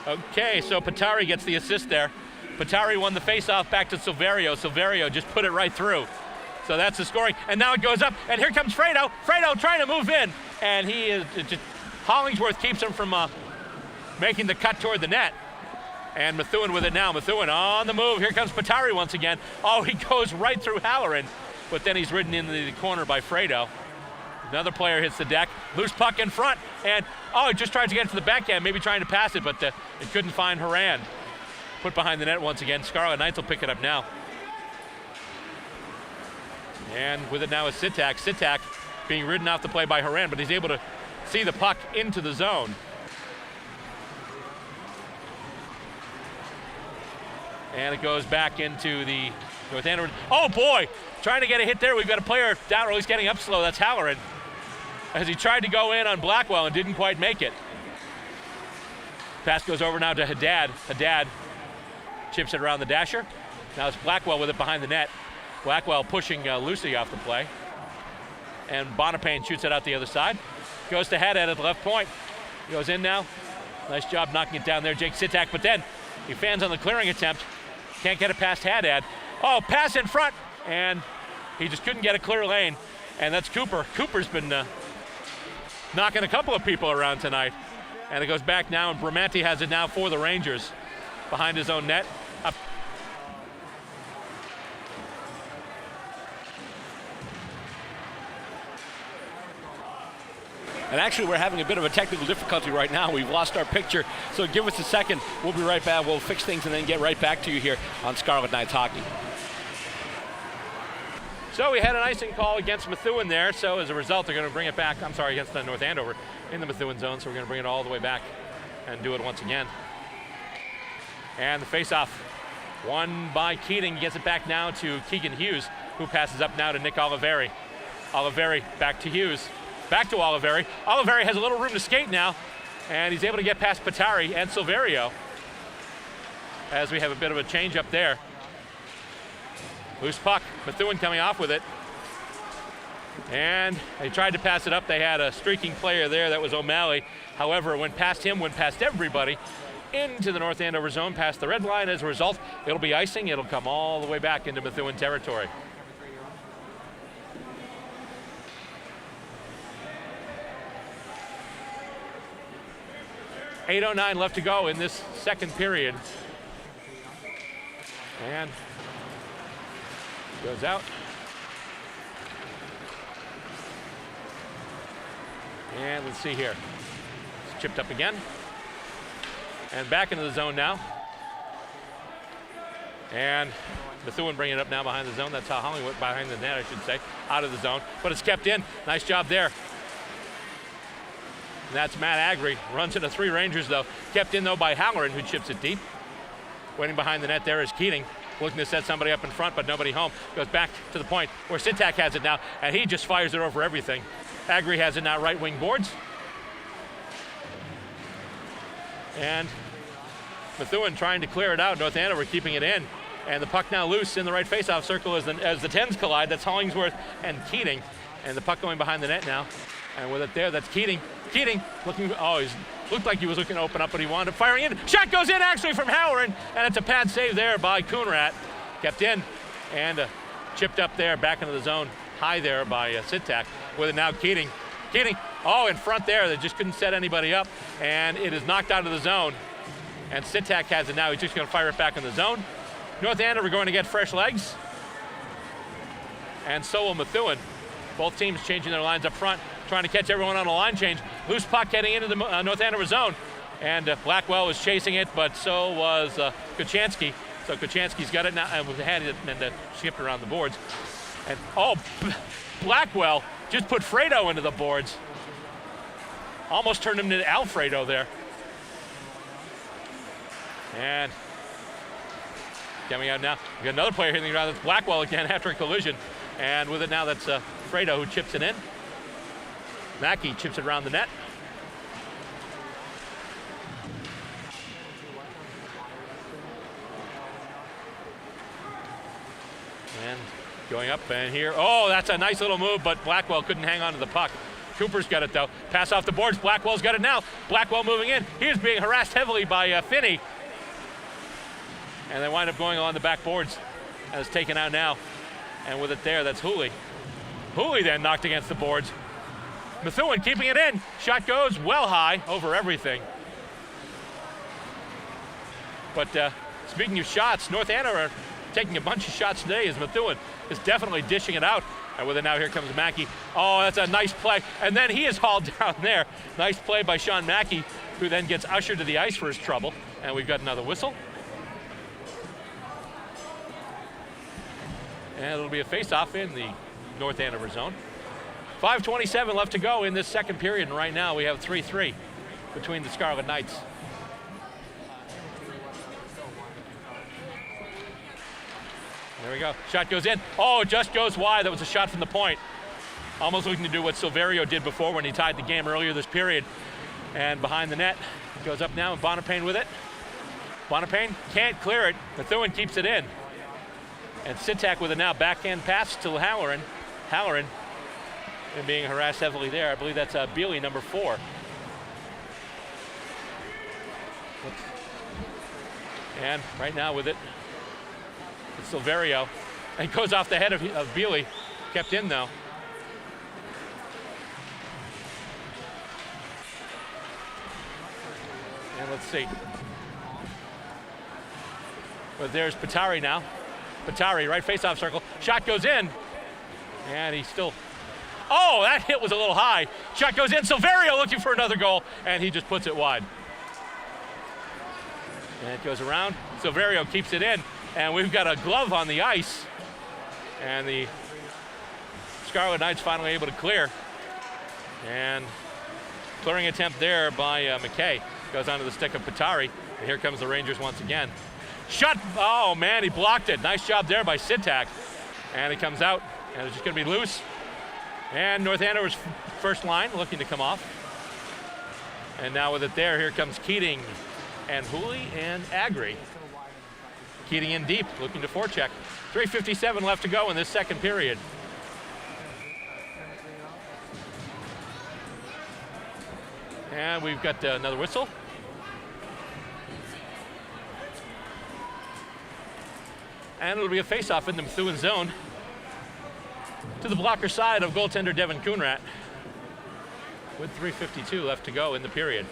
Okay, so Patari gets the assist there. Patari won the faceoff back to Silverio. Silverio just put it right through. So that's the scoring. And now it goes up, and here comes Fredo. Fredo trying to move in, and he is just, Hollingsworth keeps him from making the cut toward the net. And Methuen with it now. Methuen on the move. Here comes Patari once again. Oh, he goes right through Halloran, but then he's ridden into the corner by Fredo. Another player hits the deck. Loose puck in front, and he just tries to get it to the backhand, maybe trying to pass it, but it couldn't find Haran. Put behind the net once again. Scarlet Knights will pick it up now. And with it now is Sitak. Sitak being ridden off the play by Haran, but he's able to see the puck into the zone. And it goes back into the North Andover. Oh boy, trying to get a hit there. We've got a player down, or at least getting up slow. That's Halloran. As he tried to go in on Blackwell and didn't quite make it. Pass goes over now to Haddad. Haddad chips it around the dasher. Now it's Blackwell with it behind the net. Blackwell pushing Lucy off the play. And Bonapane shoots it out the other side. Goes to Haddad at the left point. He goes in now. Nice job knocking it down there, Jake Sitak. But then he fans on the clearing attempt. Can't get it past Haddad. Oh, pass in front. And he just couldn't get a clear lane. And that's Cooper. Cooper's been knocking a couple of people around tonight. And it goes back now, and Bramante has it now for the Rangers. Behind his own net. Up.
And actually, we're having a bit of a technical difficulty right now. We've lost our picture, so give us a second. We'll be right back. We'll fix things and then get right back to you here on Scarlet Knights Hockey.
So we had an icing call against Methuen there, so as a result, they're going to bring it back, against the North Andover in the Methuen zone, so we're going to bring it all the way back and do it once again. And the face-off won by Keating. Gets it back now to Keegan Hughes, who passes up now to Nick Oliveri. Oliveri back to Hughes. Back to Oliveri. Oliveri has a little room to skate now, and he's able to get past Patari and Silverio as we have a bit of a change up there. Loose puck. Methuen coming off with it. And they tried to pass it up. They had a streaking player there. That was O'Malley. However, it went past him, went past everybody into the North Andover zone, past the red line. As a result, it'll be icing. It'll come all the way back into Methuen territory. .809 left to go in this second period. And goes out. And let's see here. It's chipped up again. And back into the zone now. And Methuen bringing it up now behind the zone. That's how Hollywood, behind the net, I should say, out of the zone. But it's kept in. Nice job there. And that's Matt Agri. Runs into 3 Rangers, though. Kept in, though, by Halloran, who chips it deep. Waiting behind the net there is Keating. looking to set somebody up in front, but nobody home. Goes back to the point where Sitak has it now, and he just fires it over everything. Agri has it now, right wing boards. And Methuen trying to clear it out. North Andover keeping it in. And the puck now loose in the right faceoff circle as the 10s collide. That's Hollingsworth and Keating. And the puck going behind the net now. And with it there, that's Keating. Keating looking, looked like he was looking to open up, but he wound up firing in. Shot goes in actually from Halloran, and it's a pad save there by Coonrat. Kept in and chipped up there, back into the zone. High there by Sitak. With it now Keating. Keating, in front there. They just couldn't set anybody up, and it is knocked out of the zone. And Sitak has it now. He's just going to fire it back in the zone. North Andover going to get fresh legs. And so will Methuen. Both teams changing their lines up front, trying to catch everyone on a line change. Loose puck heading into the North Andover zone. And Blackwell was chasing it, but so was Kuchansky. So Kuchansky's got it now, and had it and skipped around the boards. And Blackwell just put Fredo into the boards. Almost turned him into Alfredo there. And coming out now, we got another player hitting the ground. That's Blackwell again after a collision. And with it now, that's Fredo who chips it in. Mackey chips it around the net. And going up and here, that's a nice little move, but Blackwell couldn't hang on to the puck. Cooper's got it though. Pass off the boards, Blackwell's got it now. Blackwell moving in. He is being harassed heavily by Finney. And they wind up going along the back boards. And it's taken out now. And with it there, that's Hooley. Hooley then knocked against the boards. Methuen keeping it in. Shot goes well high over everything. But speaking of shots, North Andover taking a bunch of shots today as Methuen is definitely dishing it out. And with it now, here comes Mackey. That's a nice play. And then he is hauled down there. Nice play by Sean Mackey, who then gets ushered to the ice for his trouble. And we've got another whistle. And it'll be a face-off in the North Andover zone. 5:27 left to go in this second period, and right now we have 3-3 between the Scarlet Knights. There we go. Shot goes in. It just goes wide. That was a shot from the point. Almost looking to do what Silverio did before when he tied the game earlier this period. And behind the net, it goes up now, and Bonapane with it. Bonapane can't clear it. Methuen keeps it in. And Sitak with it now, backhand pass to Halloran. Halloran and being harassed heavily there. I believe that's Bealey, number 4. And right now with it, it's Silverio. And goes off the head of Bealey. Kept in though. And let's see. But there's Patari now. Patari, right face-off circle. Shot goes in. And he's still... that hit was a little high. Shot goes in. Silverio looking for another goal. And he just puts it wide. And it goes around. Silverio keeps it in. And we've got a glove on the ice. And the Scarlet Knights finally able to clear. And clearing attempt there by McKay. Goes onto the stick of Patari. And here comes the Rangers once again. Shot, man, he blocked it. Nice job there by Sitak. And it comes out, and it's just gonna be loose. And North Andover's first line looking to come off. And now with it there, here comes Keating and Hooley and Agri. Keating in deep, looking to forecheck. 3:57 left to go in this second period. And we've got another whistle. And it'll be a face-off in the Methuen zone to the blocker side of goaltender Devin Coonrat with 3:52 left to go in the period.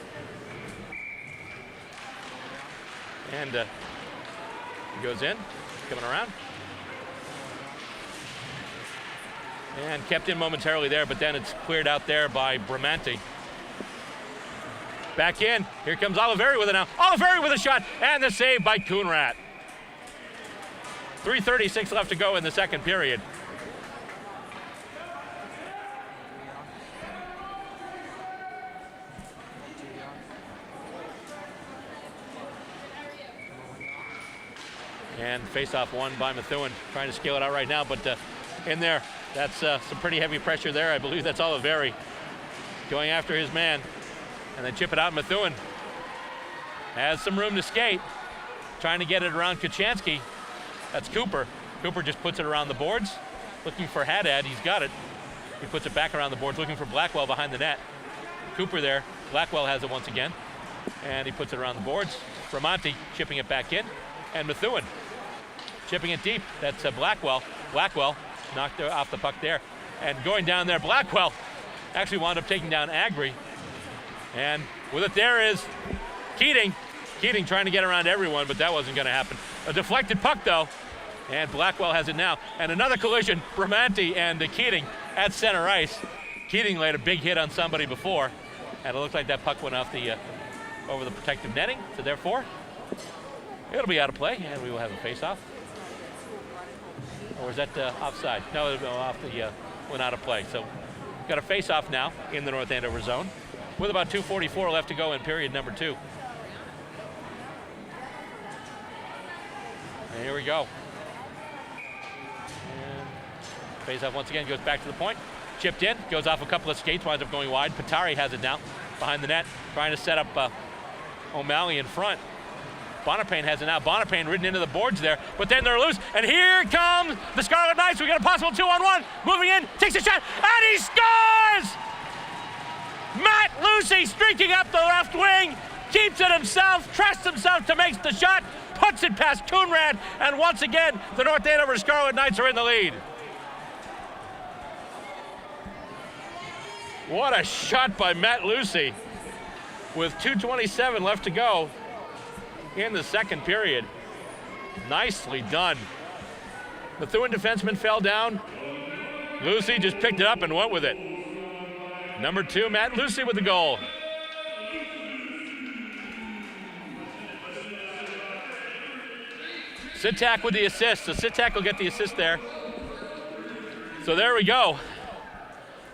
And he goes in, coming around. And kept in momentarily there, but then it's cleared out there by Bramante. Back in, here comes Oliveri with it now. Oliveri with a shot, and the save by Coonrat. 3:36 left to go in the second period. And face-off won by Methuen, trying to scale it out right now, but in there, that's some pretty heavy pressure there. I believe that's Oliveri going after his man. And they chip it out. Methuen has some room to skate, trying to get it around Kochanski. That's Cooper. Cooper just puts it around the boards, looking for Haddad. He's got it. He puts it back around the boards, looking for Blackwell behind the net. Cooper there. Blackwell has it once again, and he puts it around the boards. Bramante chipping it back in, and Methuen chipping it deep. That's Blackwell. Blackwell knocked off the puck there, and going down there, Blackwell actually wound up taking down Agri, and with it there is Keating. Keating trying to get around everyone, but that wasn't going to happen. A deflected puck though, and Blackwell has it now. And another collision, Bramante and Keating at center ice. Keating laid a big hit on somebody before, and it looked like that puck went off the over the protective netting, so therefore it'll be out of play, and we will have a face-off. Or is that offside? No, it'll go off the went out of play. So got a face-off now in the North Andover zone with about 2:44 left to go in period number 2. And here we go. And face-off once again, goes back to the point. Chipped in, goes off a couple of skates, winds up going wide. Patari has it now behind the net, trying to set up O'Malley in front. Bonapane has it now. Bonapane ridden into the boards there, but then they're loose. And here comes the Scarlet Knights. We got a possible 2-on-1. Moving in, takes a shot, and he scores! Matt Lucy streaking up the left wing, keeps it himself, trusts himself to make the shot, puts it past Coonrad, and once again, the North Andover Scarlet Knights are in the lead. What a shot by Matt Lucy with 2:27 left to go in the second period. Nicely done. Methuen defenseman fell down. Lucy just picked it up and went with it. Number 2, Matt Lucy with the goal. Sitak with the assist. So Sitak will get the assist there. So there we go.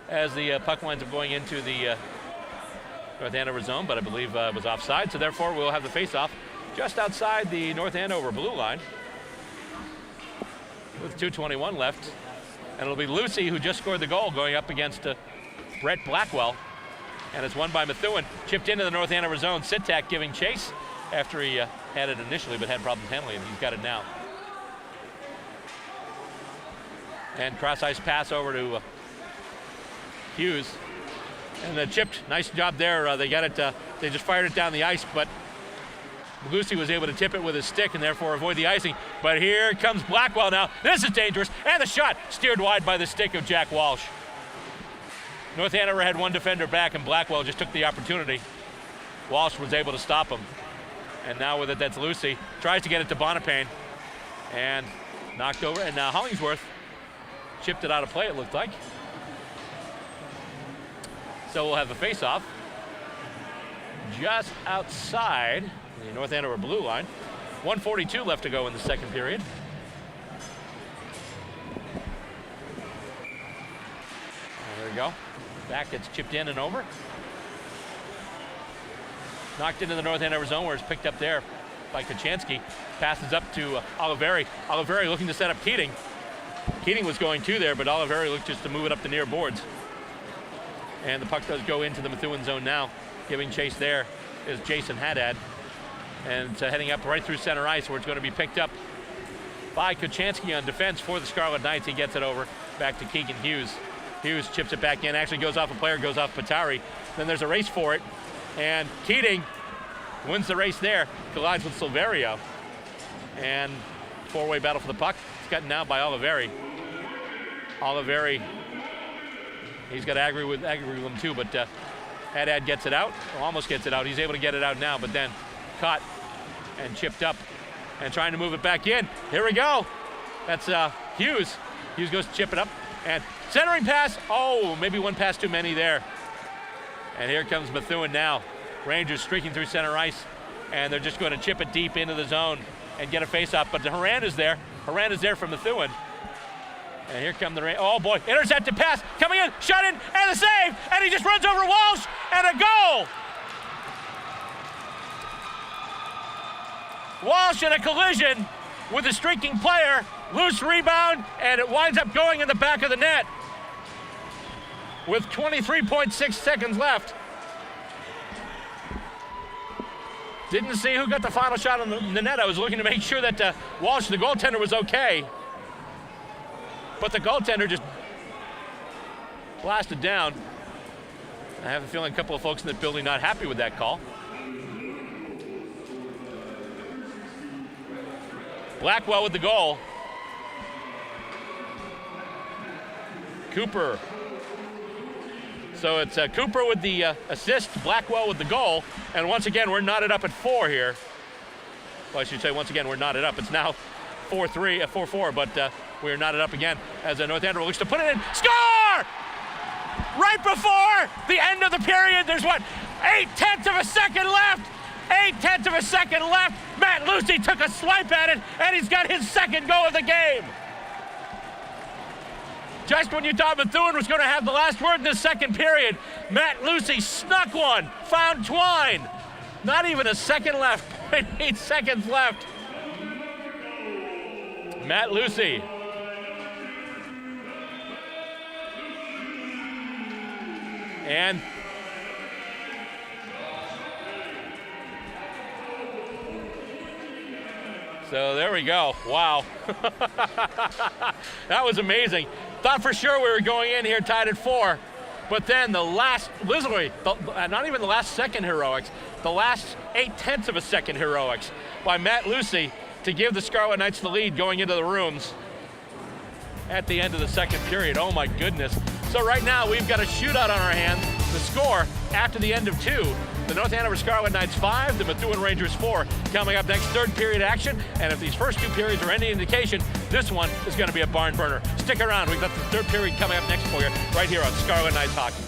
As the puck winds up going into the North Andover zone, but I believe it was offside. So therefore, we'll have the face-off just outside the North Andover blue line with 2:21 left. And it'll be Lucy who just scored the goal going up against Brett Blackwell. And it's won by Methuen. Chipped into the North Andover zone. Sitak giving chase after he had it initially, but had problems handling it. He's got it now. And cross-ice pass over to Hughes. And the chipped, nice job there. They got it, they just fired it down the ice, but Lucy was able to tip it with his stick and therefore avoid the icing. But here comes Blackwell now. This is dangerous, and the shot steered wide by the stick of Jack Walsh. North Andover had one defender back, and Blackwell just took the opportunity. Walsh was able to stop him. And now with it, that's Lucy. Tries to get it to Bonapane, and knocked over. And now Hollingsworth chipped it out of play, it looked like. So we'll have the face-off just outside the North Andover blue line. 1:42 left to go in the second period. There we go. Back gets chipped in and over. Knocked into the North Andover zone where it's picked up there by Kochanski. Passes up to Oliveri. Oliveri looking to set up Keating. Keating was going to there, but Oliveri looked just to move it up the near boards. And the puck does go into the Methuen zone now. Giving chase there is Jason Haddad. And it's heading up right through center ice where it's going to be picked up by Kochanski on defense for the Scarlet Knights. He gets it over back to Keegan Hughes. Hughes chips it back in, actually goes off a player, goes off Patari. Then there's a race for it. And Keating wins the race there, collides with Silverio. And four-way battle for the puck. It's gotten now by Oliveri. Oliveri, he's got Agri with him too, but Haddad gets it out, or almost gets it out. He's able to get it out now, but then caught and chipped up and trying to move it back in. Here we go. That's Hughes. Hughes goes to chip it up and centering pass. Oh, maybe one pass too many there. And here comes Methuen now. Rangers streaking through center ice, and they're just going to chip it deep into the zone and get a face-off. But Horan is there. Horan is there from Methuen. And here come the Rangers. Oh boy, intercepted pass, coming in, shot in, and the save! And he just runs over Walsh, and a goal! Walsh in a collision with a streaking player. Loose rebound, and it winds up going in the back of the net with 23.6 seconds left. Didn't see who got the final shot on the net. I was looking to make sure that Walsh, the goaltender, was okay. But the goaltender just blasted down. I have a feeling a couple of folks in the building not happy with that call. Blackwell with the goal. Cooper. So it's Cooper with the assist, Blackwell with the goal, and once again we're knotted up at 4 here. Well, I should say once again we're knotted up. It's now 4-4, but we're knotted up again as North Andover looks to put it in. Score! Right before the end of the period, there's what, 0.8 of a second left. 0.8 of a second left. Matt Lucy took a swipe at it, and he's got his second goal of the game. Just when you thought Methuen was going to have the last word in this second period, Matt Lucy snuck one, found Twine. Not even a second left, 0.8 seconds left. Matt Lucy. And so there we go. Wow. That was amazing. Thought for sure we were going in here tied at 4, but then the last, literally, not even the last second heroics, the last 0.8 of a second heroics by Matt Lucy to give the Scarlet Knights the lead going into the rooms at the end of the second period. Oh my goodness. So right now we've got a shootout on our hands. The score after the end of 2. The North Andover Scarlet Knights 5, the Methuen Rangers 4. Coming up next, third period action, and if these first 2 periods are any indication, this one is going to be a barn burner. Stick around, we've got the third period coming up next for you, right here on Scarlet Knights Hockey.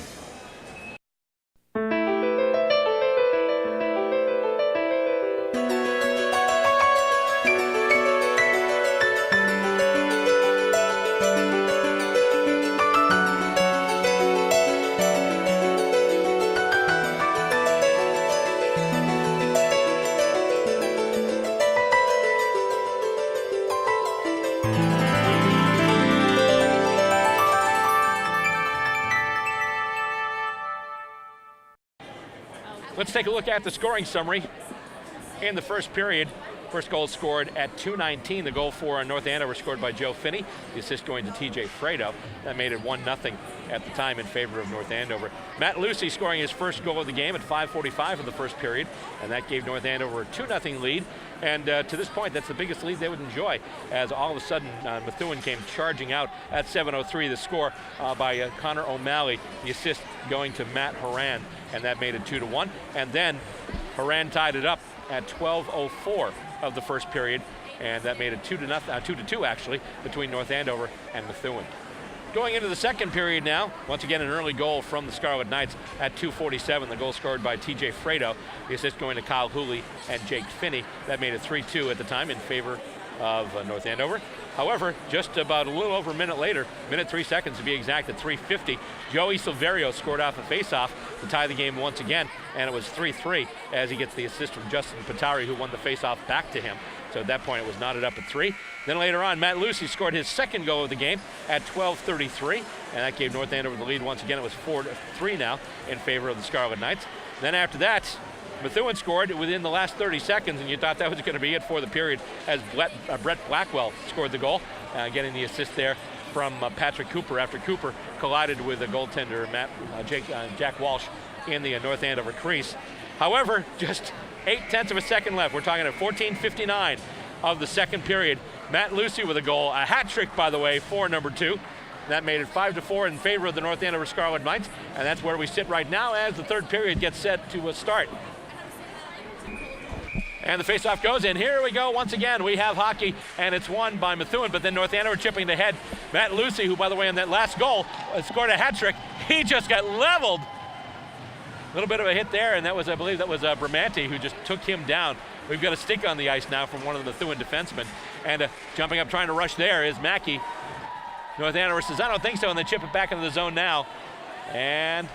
Let's take a look at the scoring summary in the first period. First goal scored at 2:19. The goal for North Andover scored by Joe Finney. The assist going to TJ Fredo. That made it 1-0 at the time in favor of North Andover. Matt Lucy scoring his first goal of the game at 5:45 of the first period, and that gave North Andover a 2-0 lead. And to this point, that's the biggest lead they would enjoy, as all of a sudden Methuen came charging out at 7:03. The score by Connor O'Malley, the assist going to Matt Horan, and that made it 2-1. And then Horan tied it up at 12:04 of the first period, and that made it 2-2 actually between North Andover and Methuen. Going into the second period now, once again an early goal from the Scarlet Knights at 2:47. The goal scored by TJ Fredo, the assist going to Kyle Hooley and Jake Finney. That made it 3-2 at the time in favor of North Andover. However, just about a little over a minute later, minute 3 seconds to be exact, at 3:50, Joey Silverio scored off a faceoff to tie the game once again, and it was 3-3 as he gets the assist from Justin Patari, who won the faceoff back to him. So at that point, it was knotted up at 3. Then later on, Matt Lucy scored his second goal of the game at 12:33, and that gave North Andover the lead once again. It was 4-3 now in favor of the Scarlet Knights. Then after that, Methuen scored within the last 30 seconds, and you thought that was going to be it for the period, as Brett Blackwell scored the goal, getting the assist there from Patrick Cooper after Cooper collided with the goaltender Jack Walsh in the North Andover crease. However, just 0.8 of a second left. We're talking at 14:59 of the second period. Matt Lucy with a goal, a hat trick, by the way, for number 2. That made it 5-4 in favor of the North Andover Scarlet Knights, and that's where we sit right now as the third period gets set to start. And the faceoff goes in. Here we go once again. We have hockey, and it's won by Methuen, but then North Andover chipping ahead. Matt Lucy, who, by the way, on that last goal, scored a hat trick. He just got leveled. A little bit of a hit there, and that was, I believe, that was Bramante who just took him down. We've got a stick on the ice now from one of the Methuen defensemen. And jumping up, trying to rush there is Mackey. North Andover says, I don't think so, and they chip it back into the zone now. And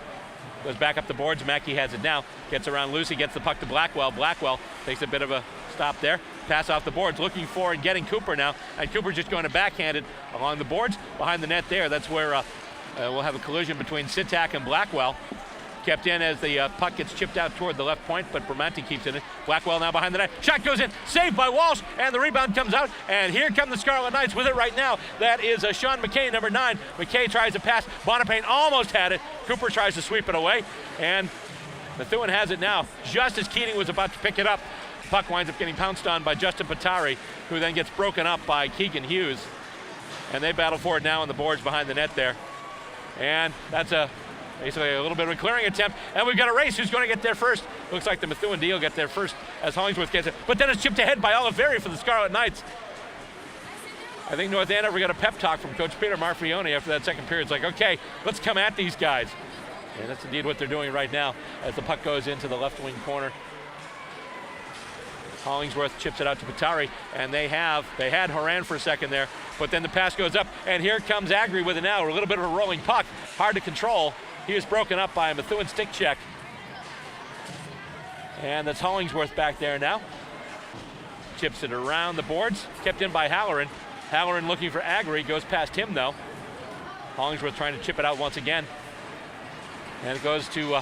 goes back up the boards. Mackey has it now. Gets around Lucy, gets the puck to Blackwell. Blackwell takes a bit of a stop there. Pass off the boards, looking for and getting Cooper now. And Cooper just going to backhand it along the boards, behind the net there. That's where we'll have a collision between Sitak and Blackwell. Kept in as the puck gets chipped out toward the left point, but Bramante keeps it in. Blackwell now behind the net. Shot goes in, saved by Walsh, and the rebound comes out. And here come the Scarlet Knights with it right now. That is Sean McKay, number 9. McKay tries to pass. Bonapane almost had it. Cooper tries to sweep it away, and Methuen has it now. Just as Keating was about to pick it up, puck winds up getting pounced on by Justin Patari, who then gets broken up by Keegan Hughes. And they battle for it now on the boards behind the net there. And that's basically a little bit of a clearing attempt, and we've got a race. Who's going to get there first? Looks like the Methuen D will get there first as Hollingsworth gets it, but then it's chipped ahead by Oliveri for the Scarlet Knights. I think North Andover got a pep talk from Coach Peter Marfione after that second period. It's like, okay, let's come at these guys. And that's indeed what they're doing right now as the puck goes into the left wing corner. Hollingsworth chips it out to Patari, and they had Horan for a second there, but then the pass goes up, and here comes Agri with it now. A little bit of a rolling puck, hard to control. He was broken up by a Methuen stick check. And that's Hollingsworth back there now. Chips it around the boards, kept in by Halloran. Halloran looking for Agri, goes past him though. Hollingsworth trying to chip it out once again. And it goes to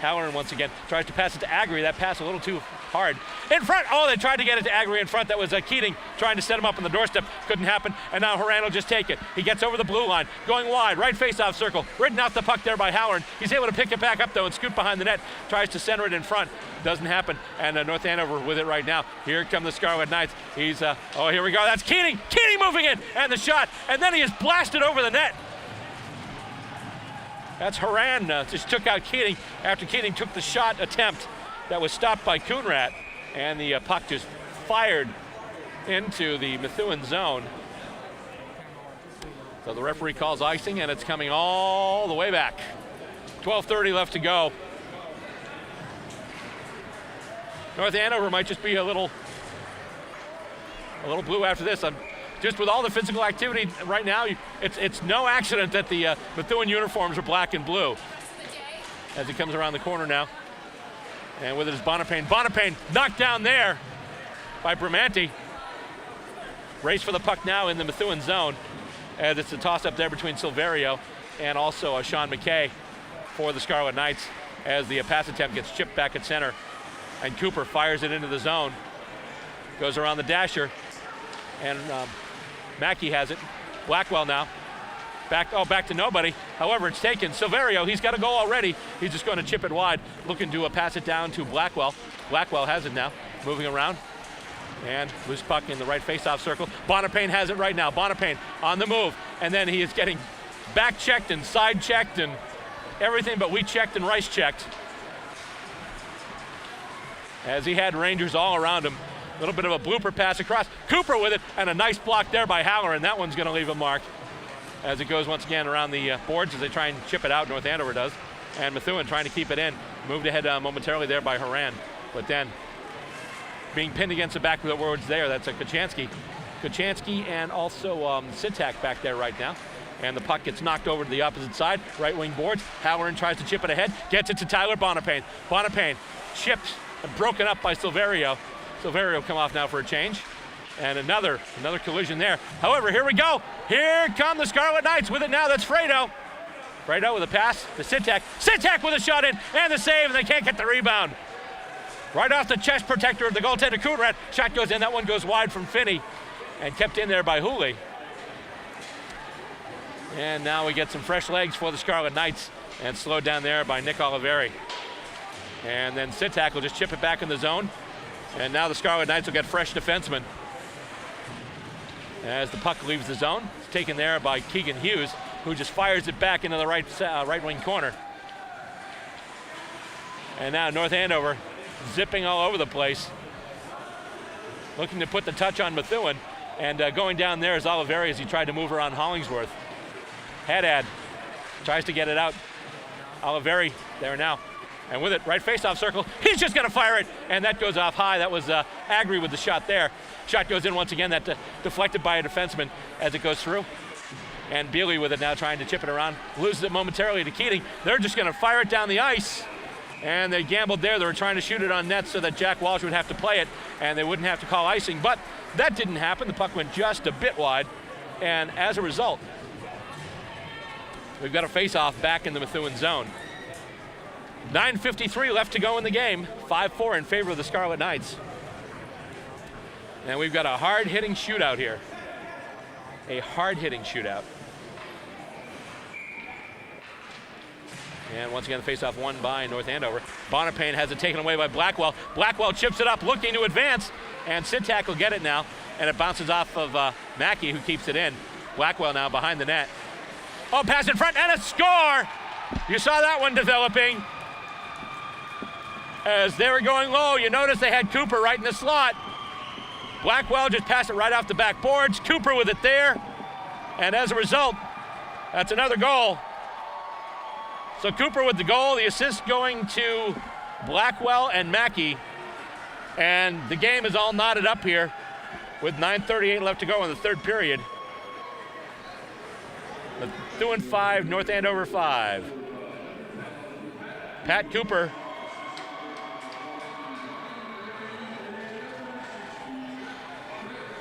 Halloran once again. Tries to pass it to Agri. That pass a little too hard. In front. Oh, they tried to get it to Agri in front. That was Keating trying to set him up on the doorstep. Couldn't happen. And now Horan will just take it. He gets over the blue line. Going wide. Right face-off circle. Ridden off the puck there by Halloran. He's able to pick it back up, though, and scoot behind the net. Tries to center it in front. Doesn't happen. And North Andover with it right now. Here come the Scarlet Knights. He's, oh, here we go. That's Keating. Keating moving in. And the shot. And then he is blasted over the net. That's Horan just took out Keating after Keating took the shot attempt that was stopped by Coonrat, and the puck just fired into the Methuen zone. So the referee calls icing, and it's coming all the way back. 12:30 left to go. North Andover might just be a little blue after this. Just with all the physical activity right now, it's no accident that the Methuen uniforms are black and blue. As he comes around the corner now. And with it is Bonapane. Bonapane knocked down there by Bramante. Race for the puck now in the Methuen zone. As it's a toss-up there between Silverio and also Sean McKay for the Scarlet Knights as the pass attempt gets chipped back at center. And Cooper fires it into the zone. Goes around the dasher. And Mackey has it. Blackwell now. Back to nobody. However, it's taken. Silverio, he's got a goal already. He's just going to chip it wide. Looking to pass it down to Blackwell. Blackwell has it now. Moving around. And loose puck in the right face-off circle. Bonapane has it right now. Bonapane on the move. And then he is getting back-checked and side-checked and everything but wheat-checked and rice-checked. As he had Rangers all around him. A little bit of a blooper pass across. Cooper with it, and a nice block there by Halloran. That one's going to leave a mark as it goes once again around the boards as they try and chip it out. North Andover does. And Methuen trying to keep it in. Moved ahead momentarily there by Horan. But then being pinned against the back of the boards there, that's a Kachansky. Kachansky and also Sitak back there right now. And the puck gets knocked over to the opposite side. Right wing boards. Halloran tries to chip it ahead. Gets it to Tyler Bonapane. Bonapane chipped and broken up by Silverio. Silverio come off now for a change. And another collision there. However, here we go. Here come the Scarlet Knights with it now. That's Fredo. Fredo with a pass to Sitak. Sitak with a shot in and the save, and they can't get the rebound. Right off the chest protector of the goaltender, Coonrat. Shot goes in. That one goes wide from Finney and kept in there by Hooley. And now we get some fresh legs for the Scarlet Knights and slowed down there by Nick Oliveri. And then Sitak will just chip it back in the zone. And now the Scarlet Knights will get fresh defensemen. As the puck leaves the zone, it's taken there by Keegan Hughes, who just fires it back into the right wing corner. And now North Andover zipping all over the place, looking to put the touch on Methuen, and going down there is Oliveri as he tried to move around Hollingsworth. Haddad tries to get it out. Oliveri there now. And with it, right face-off circle, he's just going to fire it, and that goes off high. That was Agri with the shot there. Shot goes in once again, that deflected by a defenseman as it goes through. And Bealey with it now trying to chip it around. Loses it momentarily to Keating. They're just going to fire it down the ice. And they gambled there. They were trying to shoot it on net so that Jack Walsh would have to play it and they wouldn't have to call icing, but that didn't happen. The puck went just a bit wide, and as a result, we've got a face-off back in the Methuen zone. 9:53 left to go in the game. 5-4 in favor of the Scarlet Knights. And we've got a hard-hitting shootout here. A hard-hitting shootout. And once again, the face-off won by North Andover. Bonapane has it taken away by Blackwell. Blackwell chips it up, looking to advance, and Sintak will get it now, and it bounces off of Mackey, who keeps it in. Blackwell now behind the net. Oh, pass in front, and a score! You saw that one developing. As they were going low, you notice they had Cooper right in the slot. Blackwell just passed it right off the back boards. Cooper with it there. And as a result, that's another goal. So Cooper with the goal, the assist going to Blackwell and Mackey. And the game is all knotted up here with 9:38 left to go in the third period. Methuen 5, North Andover 5. Pat Cooper.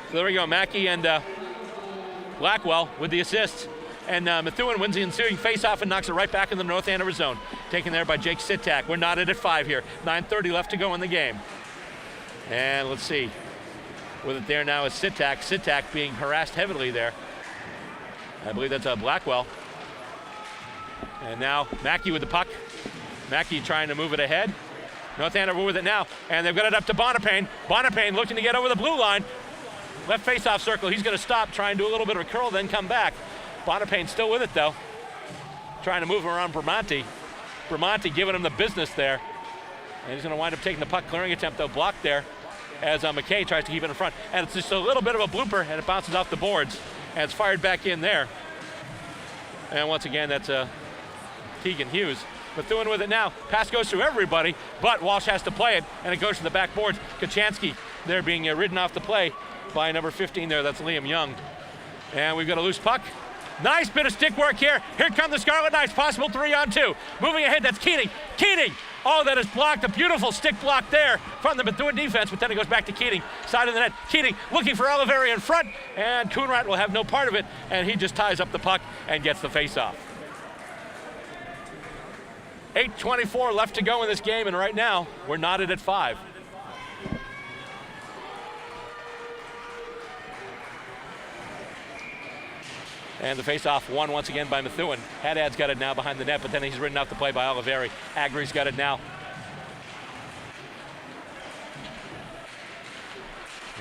So there we go, Mackey and Blackwell with the assists. And Methuen wins the ensuing face-off and knocks it right back in the North Andover zone. Taken there by Jake Sitak. We're knotted at 5 here. 9:30 left to go in the game. And let's see. With it there now is Sitak. Sitak being harassed heavily there. I believe that's Blackwell. And now Mackey with the puck. Mackey trying to move it ahead. North Andover with it now. And they've got it up to Bonapane. Bonapane looking to get over the blue line. Left face-off circle. He's going to stop, try and do a little bit of a curl, then come back. Bonapane still with it, though. Trying to move around Bramante. Bramante giving him the business there. And he's going to wind up taking the puck. Clearing attempt, though, blocked there as McKay tries to keep it in front. And it's just a little bit of a blooper, and it bounces off the boards. And it's fired back in there. And once again, that's Keegan Hughes. Methuen with it now. Pass goes through everybody, but Walsh has to play it, and it goes to the back boards. Kachansky there being ridden off the play by number 15 there. That's Liam Young. And we've got a loose puck. Nice bit of stick work here. Here come the Scarlet Knights, possible 3-on-2. Moving ahead, that's Keating. Keating! Oh, that is blocked. A beautiful stick block there from the Methuen defense, but then it goes back to Keating. Side of the net. Keating looking for Oliveri in front, and Coonrat will have no part of it, and he just ties up the puck and gets the face-off. 8:24 left to go in this game, and right now, we're knotted at 5. And the face-off won once again by Methuen. Haddad's got it now behind the net, but then he's ridden off the play by Oliveri. Agri's got it now.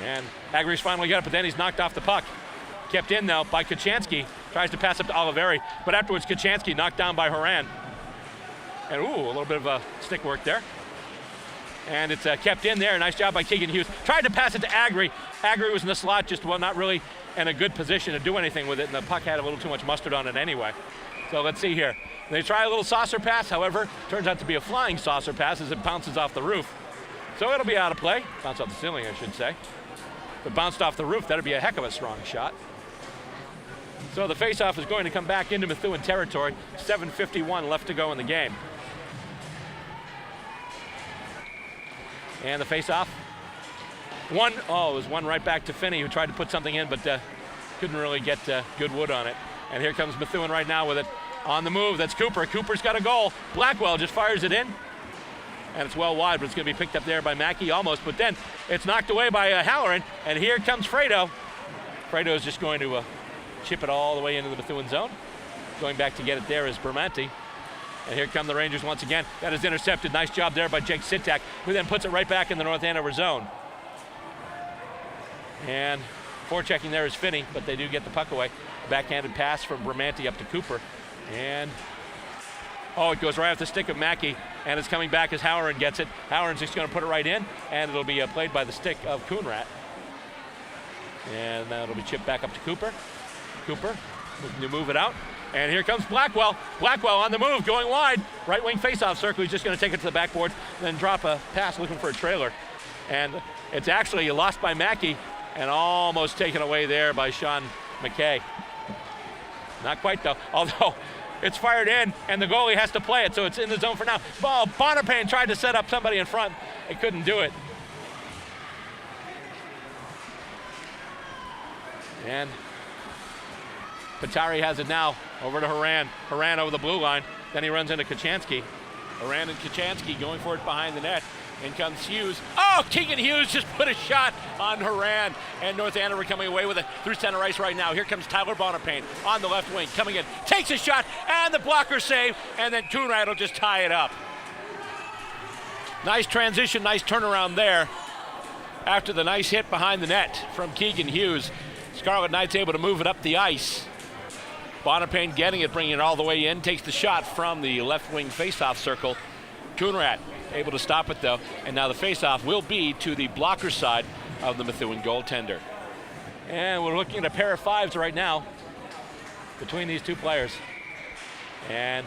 And Agri's finally got it, but then he's knocked off the puck. Kept in now by Kachansky. Tries to pass up to Oliveri, but afterwards Kachansky knocked down by Horan. And ooh, a little bit of stick work there. And it's kept in there. Nice job by Keegan Hughes. Tried to pass it to Agri. Agri was in the slot, just not really in a good position to do anything with it, and the puck had a little too much mustard on it anyway. So let's see here. They try a little saucer pass, however, turns out to be a flying saucer pass as it bounces off the roof. So it'll be out of play. Bounce off the ceiling, I should say. If it bounced off the roof, that'd be a heck of a strong shot. So the face-off is going to come back into Methuen territory. 7:51 left to go in the game. And the face-off. It was one right back to Finney, who tried to put something in, but couldn't really get good wood on it. And here comes Methuen right now with it on the move. That's Cooper. Cooper's got a goal. Blackwell just fires it in. And it's well wide, but it's going to be picked up there by Mackey almost. But then it's knocked away by Halloran. And here comes Fredo. Fredo is just going to chip it all the way into the Methuen zone. Going back to get it there is Bramante. And here come the Rangers once again. That is intercepted. Nice job there by Jake Sitak, who then puts it right back in the North Andover zone. And forechecking there is Finney, but they do get the puck away. Backhanded pass from Bramante up to Cooper. And, it goes right off the stick of Mackey, and it's coming back as Halloran gets it. Halloran's just going to put it right in, and it'll be played by the stick of Coonrat. And that'll be chipped back up to Cooper. Cooper looking to move it out. And here comes Blackwell. Blackwell on the move, going wide. Right wing faceoff circle. He's just going to take it to the backboard, then drop a pass looking for a trailer. And it's actually lost by Mackey and almost taken away there by Sean McKay. Not quite though, although It's fired in, and the goalie has to play it, so it's in the zone for now. Ball, Bonapane tried to set up somebody in front. It couldn't do it. And Patari has it now over to Haran. Haran over the blue line. Then he runs into Kachansky.
Haran and Kachansky going for it behind the net. In comes Hughes. Oh, Keegan Hughes just put a shot on Haran. And North Andover coming away with it through center ice right now. Here comes Tyler Bonapane on the left wing. Coming in, takes a shot, and the blocker save. And then Coonrad will just tie it up. Nice transition, nice turnaround there. After the nice hit behind the net from Keegan Hughes. Scarlet Knights able to move it up the ice. Bonapane getting it, bringing it all the way in. Takes the shot from the left wing faceoff circle. Coonrad able to stop it though, and now the faceoff will be to the blocker side of the Methuen goaltender.
And we're looking at a pair of fives right now between these two players. And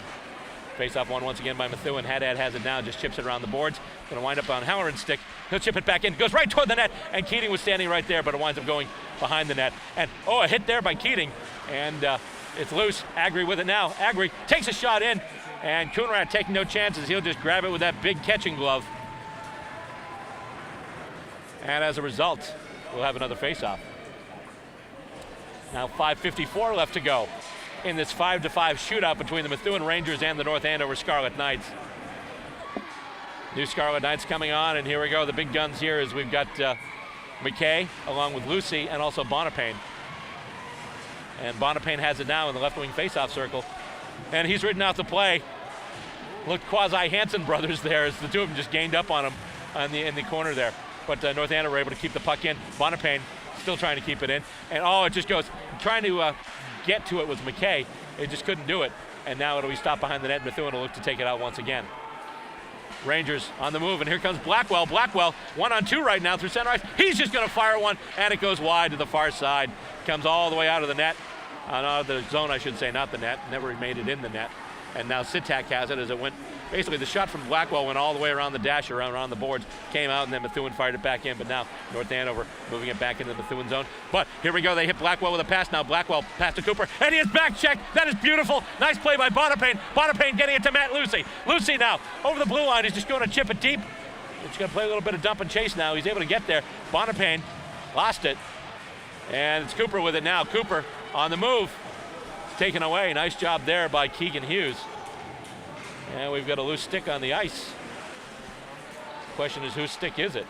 faceoff won once again by Methuen. Haddad has it now, just chips it around the boards. Going to wind up on Halloran's stick. He'll chip it back in, goes right toward the net, and Keating was standing right there, but it winds up going behind the net. And a hit there by Keating, and it's loose. Agri with it now. Agri takes a shot in, and Coonrad taking no chances. He'll just grab it with that big catching glove. And as a result, we'll have another faceoff. Now 5:54 left to go in this 5-5 shootout between the Methuen Rangers and the North Andover Scarlet Knights. New Scarlet Knights coming on, and here we go. The big guns here is we've got McKay along with Lucy and also Bonapane. And Bonapane has it now in the left wing faceoff circle. And he's ridden out the play. Looked quasi-Hansen brothers there as the two of them just gained up on him in the corner there. But North Andover were able to keep the puck in. Bonapane still trying to keep it in. And it just goes, trying to get to it was McKay. It just couldn't do it. And now it'll be stopped behind the net. Methuen will look to take it out once again. Rangers on the move, and here comes Blackwell. Blackwell 1-on-2 right now through center ice. He's just going to fire one, and it goes wide to the far side. Comes all the way out of the net. Out of the zone, I should say, not the net. Never made it in the net. And now Sitak has it as it went. Basically, the shot from Blackwell went all the way around the dash, around the boards, came out, and then Methuen fired it back in. But now North Andover moving it back into the Methuen zone. But here we go. They hit Blackwell with a pass. Now Blackwell pass to Cooper, and he is back checked. That is beautiful. Nice play by Bonapane. Bonapane getting it to Matt Lucy. Lucy now over the blue line. He's just going to chip it deep. He's going to play a little bit of dump and chase now. He's able to get there. Bonapane lost it, and it's Cooper with it now. Cooper on the move. Taken away. Nice job there by Keegan Hughes. And we've got a loose stick on the ice. Question is, whose stick is it?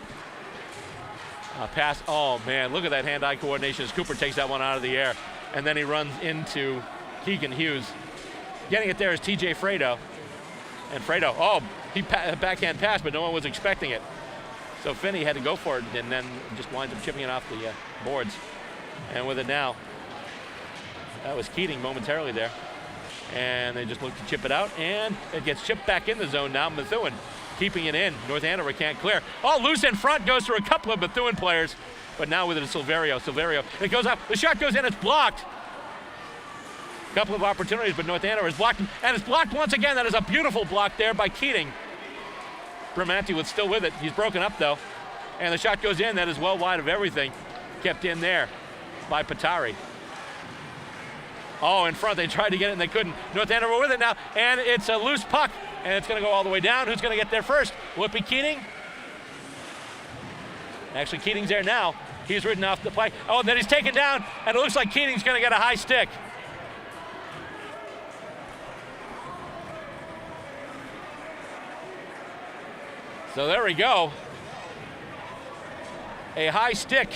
Pass. Oh, man, look at that hand-eye coordination as Cooper takes that one out of the air. And then he runs into Keegan Hughes. Getting it there is TJ Fredo. And Fredo, he backhand pass, but no one was expecting it. So Finney had to go for it and then just winds up chipping it off the boards. And with it now, that was Keating momentarily there. And they just look to chip it out, and it gets chipped back in the zone now. Methuen keeping it in. North Andover can't clear. Loose in front, goes through a couple of Methuen players, but now with it is Silverio. Silverio, it goes up, the shot goes in, it's blocked. A couple of opportunities, but North Andover is blocked, and it's blocked once again. That is a beautiful block there by Keating. Bramante was still with it. He's broken up though, and the shot goes in. That is well wide of everything. Kept in there by Patari. In front, they tried to get it and they couldn't. North Andover with it now, and it's a loose puck, and it's going to go all the way down. Who's going to get there first? Will it be Keating? Actually, Keating's there now. He's ridden off the play. And then he's taken down, and it looks like Keating's going to get a high stick. So there we go. A high stick.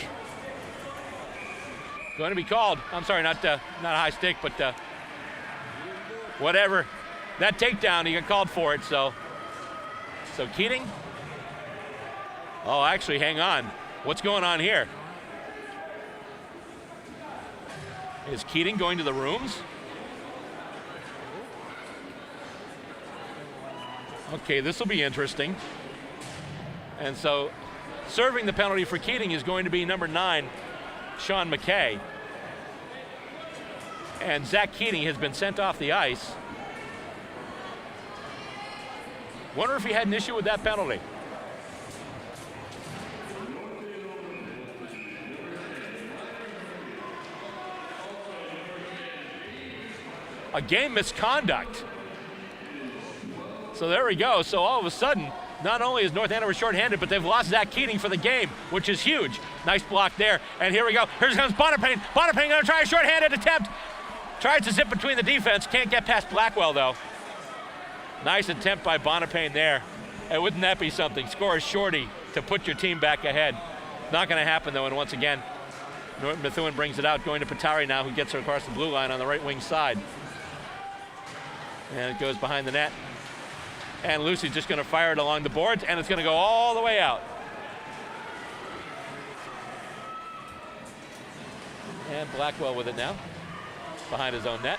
Going to be called. I'm sorry, not a high stick, but whatever. That takedown, he got called for it. So Keating. Actually, hang on. What's going on here? Is Keating going to the rooms? Okay, this will be interesting. And so, serving the penalty for Keating is going to be number 9. Sean McKay. And Zach Keating has been sent off the ice. Wonder if he had an issue with that penalty. a game misconduct. So there we go. So all of a sudden, not only is North Andover shorthanded, but they've lost Zach Keating for the game, which is huge. Nice block there. And here we go. Here comes Bonapane. Bonapane going to try a shorthanded attempt. Tries to zip between the defense. Can't get past Blackwell, though. Nice attempt by Bonapane there. And wouldn't that be something? Score a shorty to put your team back ahead. Not going to happen, though, and once again, Methuen brings it out, going to Patari now, who gets it across the blue line on the right wing side. And it goes behind the net. And Lucy's just going to fire it along the boards, and it's going to go all the way out. And Blackwell with it now, behind his own net.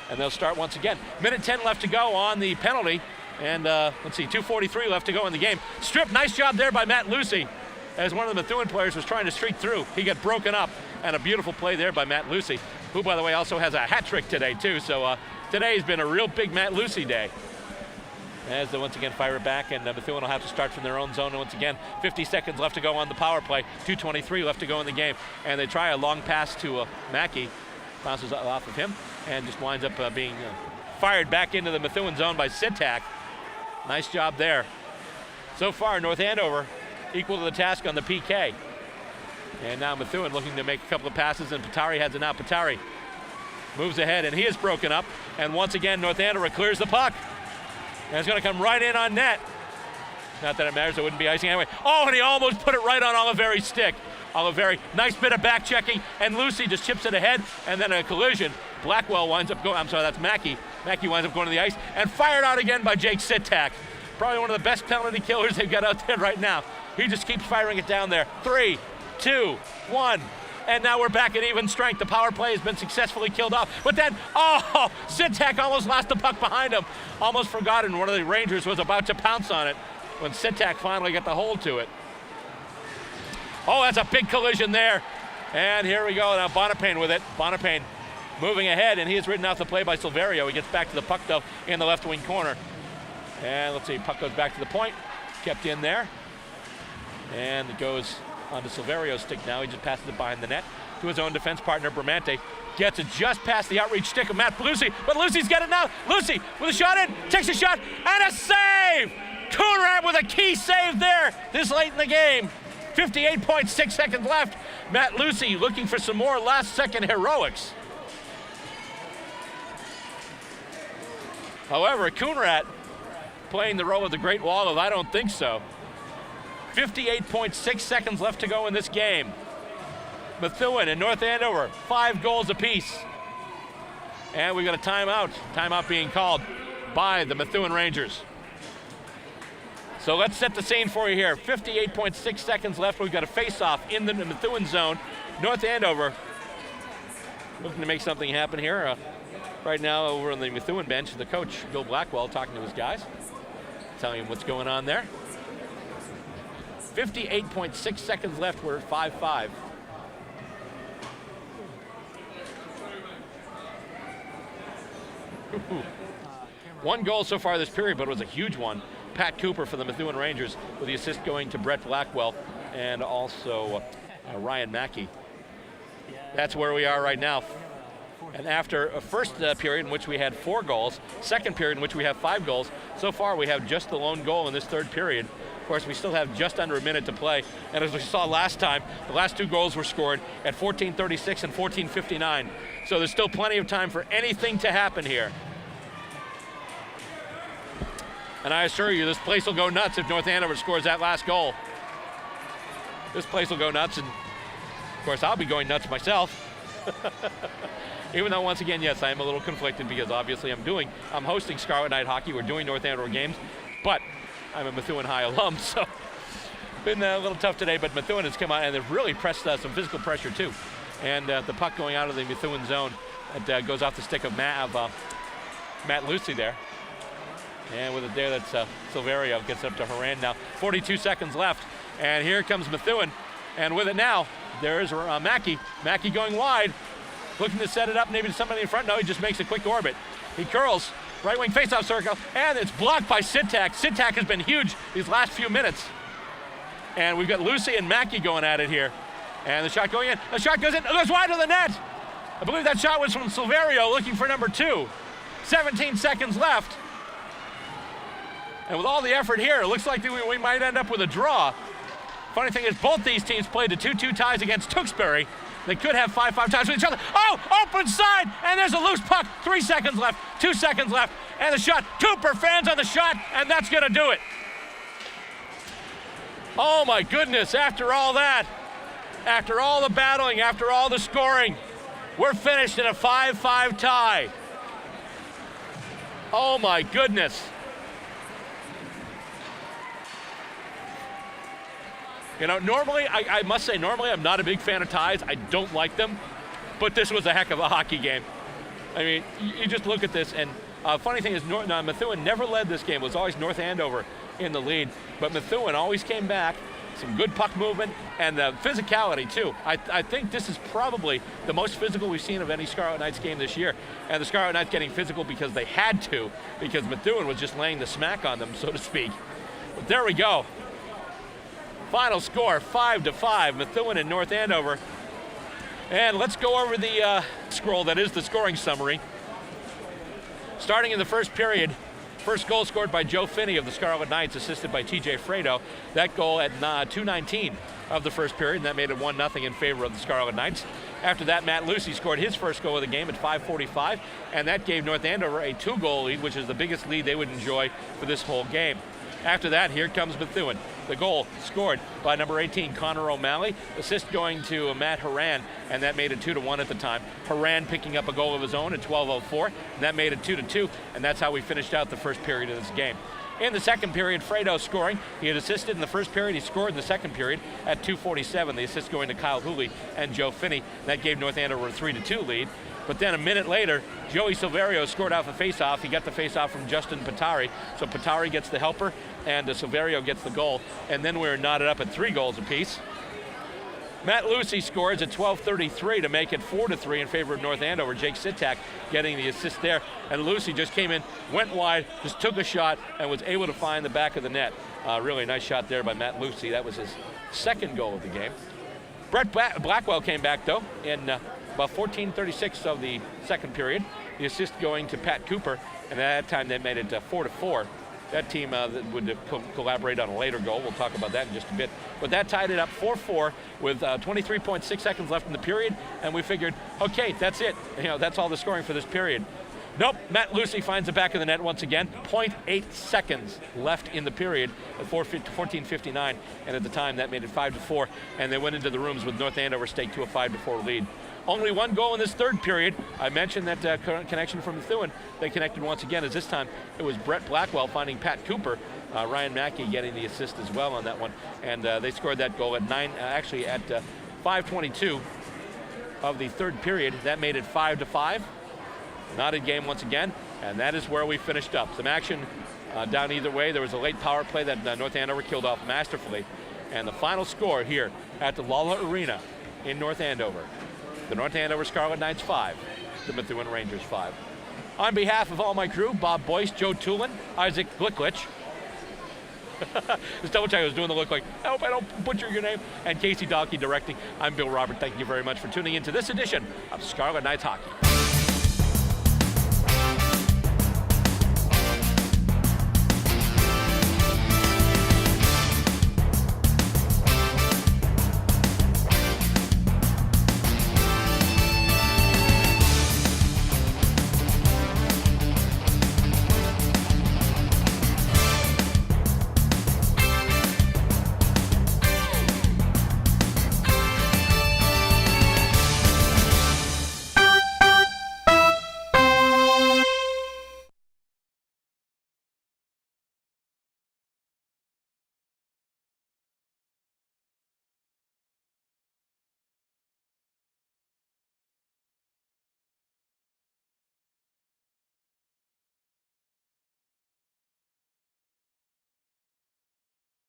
And they'll start once again. Minute 10 left to go on the penalty. And let's see, 2:43 left to go in the game. Strip, nice job there by Matt Lucy, as one of the Methuen players was trying to streak through. He got broken up, and a beautiful play there by Matt Lucy, who, by the way, also has a hat trick today, too. So today's been a real big Matt Lucy day. As they once again fire it back, and Methuen will have to start from their own zone. And once again, 50 seconds left to go on the power play. 2:23 left to go in the game. And they try a long pass to Mackey. Bounces off of him and just winds up being fired back into the Methuen zone by Sitak. Nice job there. So far, North Andover equal to the task on the PK. And now Methuen looking to make a couple of passes, and Patari has it now. Patari moves ahead, and he is broken up. And once again, North Andover clears the puck. And it's going to come right in on net. Not that it matters, it wouldn't be icing anyway. Oh, and he almost put it right on Oliveri's stick. Oliveri, nice bit of back checking, and Lucy just chips it ahead, and then a collision. Blackwell winds up going, I'm sorry, that's Mackey. Mackey winds up going to the ice, and fired out again by Jake Sitak. Probably one of the best penalty killers they've got out there right now. He just keeps firing it down there. 3, 2, 1. And now we're back at even strength. The power play has been successfully killed off. But then, oh, Sitak almost lost the puck behind him. Almost forgotten one of the Rangers was about to pounce on it when Sitak finally got the hold to it. Oh, that's a big collision there. And here we go. Now Bonapane with it. Bonapane moving ahead, and he is ridden out the play by Silverio. He gets back to the puck, though, in the left wing corner. And let's see, puck goes back to the point. Kept in there. And it goes onto Silverio's stick now. He just passes it behind the net to his own defense partner, Bramante. Gets it just past the outreach stick of Matt Lucy, but Lucy's got it now. Lucy with a shot in, takes a shot, and a save! Coonrad with a key save there this late in the game. 58.6 seconds left. Matt Lucy looking for some more last-second heroics. However, Coonrad playing the role of the Great Wall of I don't think so. 58.6 seconds left to go in this game. Methuen and North Andover, 5 goals apiece. And we've got a timeout. Timeout being called by the Methuen Rangers. So let's set the scene for you here. 58.6 seconds left. We've got a face-off in the Methuen zone. North Andover looking to make something happen here. Right now over on the Methuen bench, the coach, Bill Blackwell, talking to his guys, telling him what's going on there. 58.6 seconds left. We're at 5-5. One goal so far this period, but it was a huge one. Pat Cooper for the Methuen Rangers, with the assist going to Brett Blackwell and also Ryan Mackey. That's where we are right now. And after a first period in which we had 4 goals, second period in which we have 5 goals, so far we have just the lone goal in this third period. Of course, we still have just under a minute to play. And as we saw last time, the last 2 goals were scored at 14:36 and 14:59. So there's still plenty of time for anything to happen here. And I assure you, this place will go nuts if North Andover scores that last goal. This place will go nuts, and of course, I'll be going nuts myself. Even though, once again, yes, I am a little conflicted because obviously I'm hosting Scarlet Knight Hockey. We're doing North Andover games, but I'm a Methuen High alum, so been a little tough today, but Methuen has come out and they've really pressed some physical pressure too. And the puck going out of the Methuen zone, it goes off the stick of Matt Lucy there. And with it there, that's Silverio gets it up to Horan now. 42 seconds left, and here comes Methuen. And with it now, there is Mackey. Mackey going wide, looking to set it up maybe to somebody in front. No, he just makes a quick orbit. He curls, right wing faceoff circle, and it's blocked by Sitak. Sitak has been huge these last few minutes. And we've got Lucy and Mackey going at it here. And the shot going in. The shot goes in. It goes wide of the net. I believe that shot was from Silverio looking for number 2. 17 seconds left. And with all the effort here, it looks like we might end up with a draw. Funny thing is, both these teams played the 2-2 ties against Tewksbury. They could have 5-5 ties with each other. Oh, open side, and there's a loose puck. 3 seconds left, 2 seconds left, and the shot. Cooper fans on the shot, and that's gonna do it. Oh my goodness, after all that, after all the battling, after all the scoring, we're finished in a 5-5 tie. Oh my goodness. You know, normally, I must say, normally I'm not a big fan of ties. I don't like them, but this was a heck of a hockey game. I mean, you just look at this, and funny thing is, Methuen never led this game. It was always North Andover in the lead, but Methuen always came back. Some good puck movement and the physicality too. I think this is probably the most physical we've seen of any Scarlet Knights game this year. And the Scarlet Knights getting physical because they had to, because Methuen was just laying the smack on them, so to speak. But there we go. Final score, 5-5, Methuen and North Andover. And let's go over the scroll that is the scoring summary. Starting in the first period, first goal scored by Joe Finney of the Scarlet Knights, assisted by TJ Fredo. That goal at 2:19 of the first period, and that made it 1-0 in favor of the Scarlet Knights. After that, Matt Lucy scored his first goal of the game at 5:45, and that gave North Andover a 2-goal lead, which is the biggest lead they would enjoy for this whole game. After that, here comes Methuen. The goal scored by number 18, Connor O'Malley. Assist going to Matt Horan, and that made it 2-1 at the time. Horan picking up a goal of his own at 12:04, and that made it 2-2, and that's how we finished out the first period of this game. In the second period, Fredo scoring. He had assisted in the first period. He scored in the second period at 2:47. The assist going to Kyle Hooley and Joe Finney. That gave North Andover a 3-2 lead. But then a minute later, Joey Silverio scored off a faceoff. He got the faceoff from Justin Patari. So Patari gets the helper, and Silverio gets the goal. And then we're knotted up at 3 goals apiece. Matt Lucy scores at 12:33 to make it 4-3 in favor of North Andover. Jake Sitak getting the assist there. And Lucy just came in, went wide, just took a shot, and was able to find the back of the net. Really nice shot there by Matt Lucy. That was his second goal of the game. Brett Blackwell came back, though, in about 14:36 of the second period. The assist going to Pat Cooper, and at that time they made it 4-4. That team would collaborate on a later goal. We'll talk about that in just a bit. But that tied it up 4-4 with 23.6 seconds left in the period, and we figured, okay, that's it. You know, that's all the scoring for this period. Nope, Matt Lucy finds the back of the net once again. 0.8 seconds left in the period at 14:59, and at the time that made it 5-4, and they went into the rooms with North Andover staked to a 5-4 lead. Only one goal in this third period. I mentioned that connection from Methuen. They connected once again, as this time it was Brett Blackwell finding Pat Cooper. Ryan Mackey getting the assist as well on that one, and they scored that goal at 5:22 of the third period. That made it 5-5. Knotted game once again, and that is where we finished up. Some action down either way. There was a late power play that North Andover killed off masterfully, and the final score here at the Lala Arena in North Andover. The North Andover Scarlet Knights 5, the Methuen Rangers 5. On behalf of all my crew, Bob Boyce, Joe Tulin, Isaac Glicklich, just double check I was doing the look like, I hope I don't butcher your name, and Casey Dalkey directing. I'm Bill Robert. Thank you very much for tuning in to this edition of Scarlet Knights Hockey.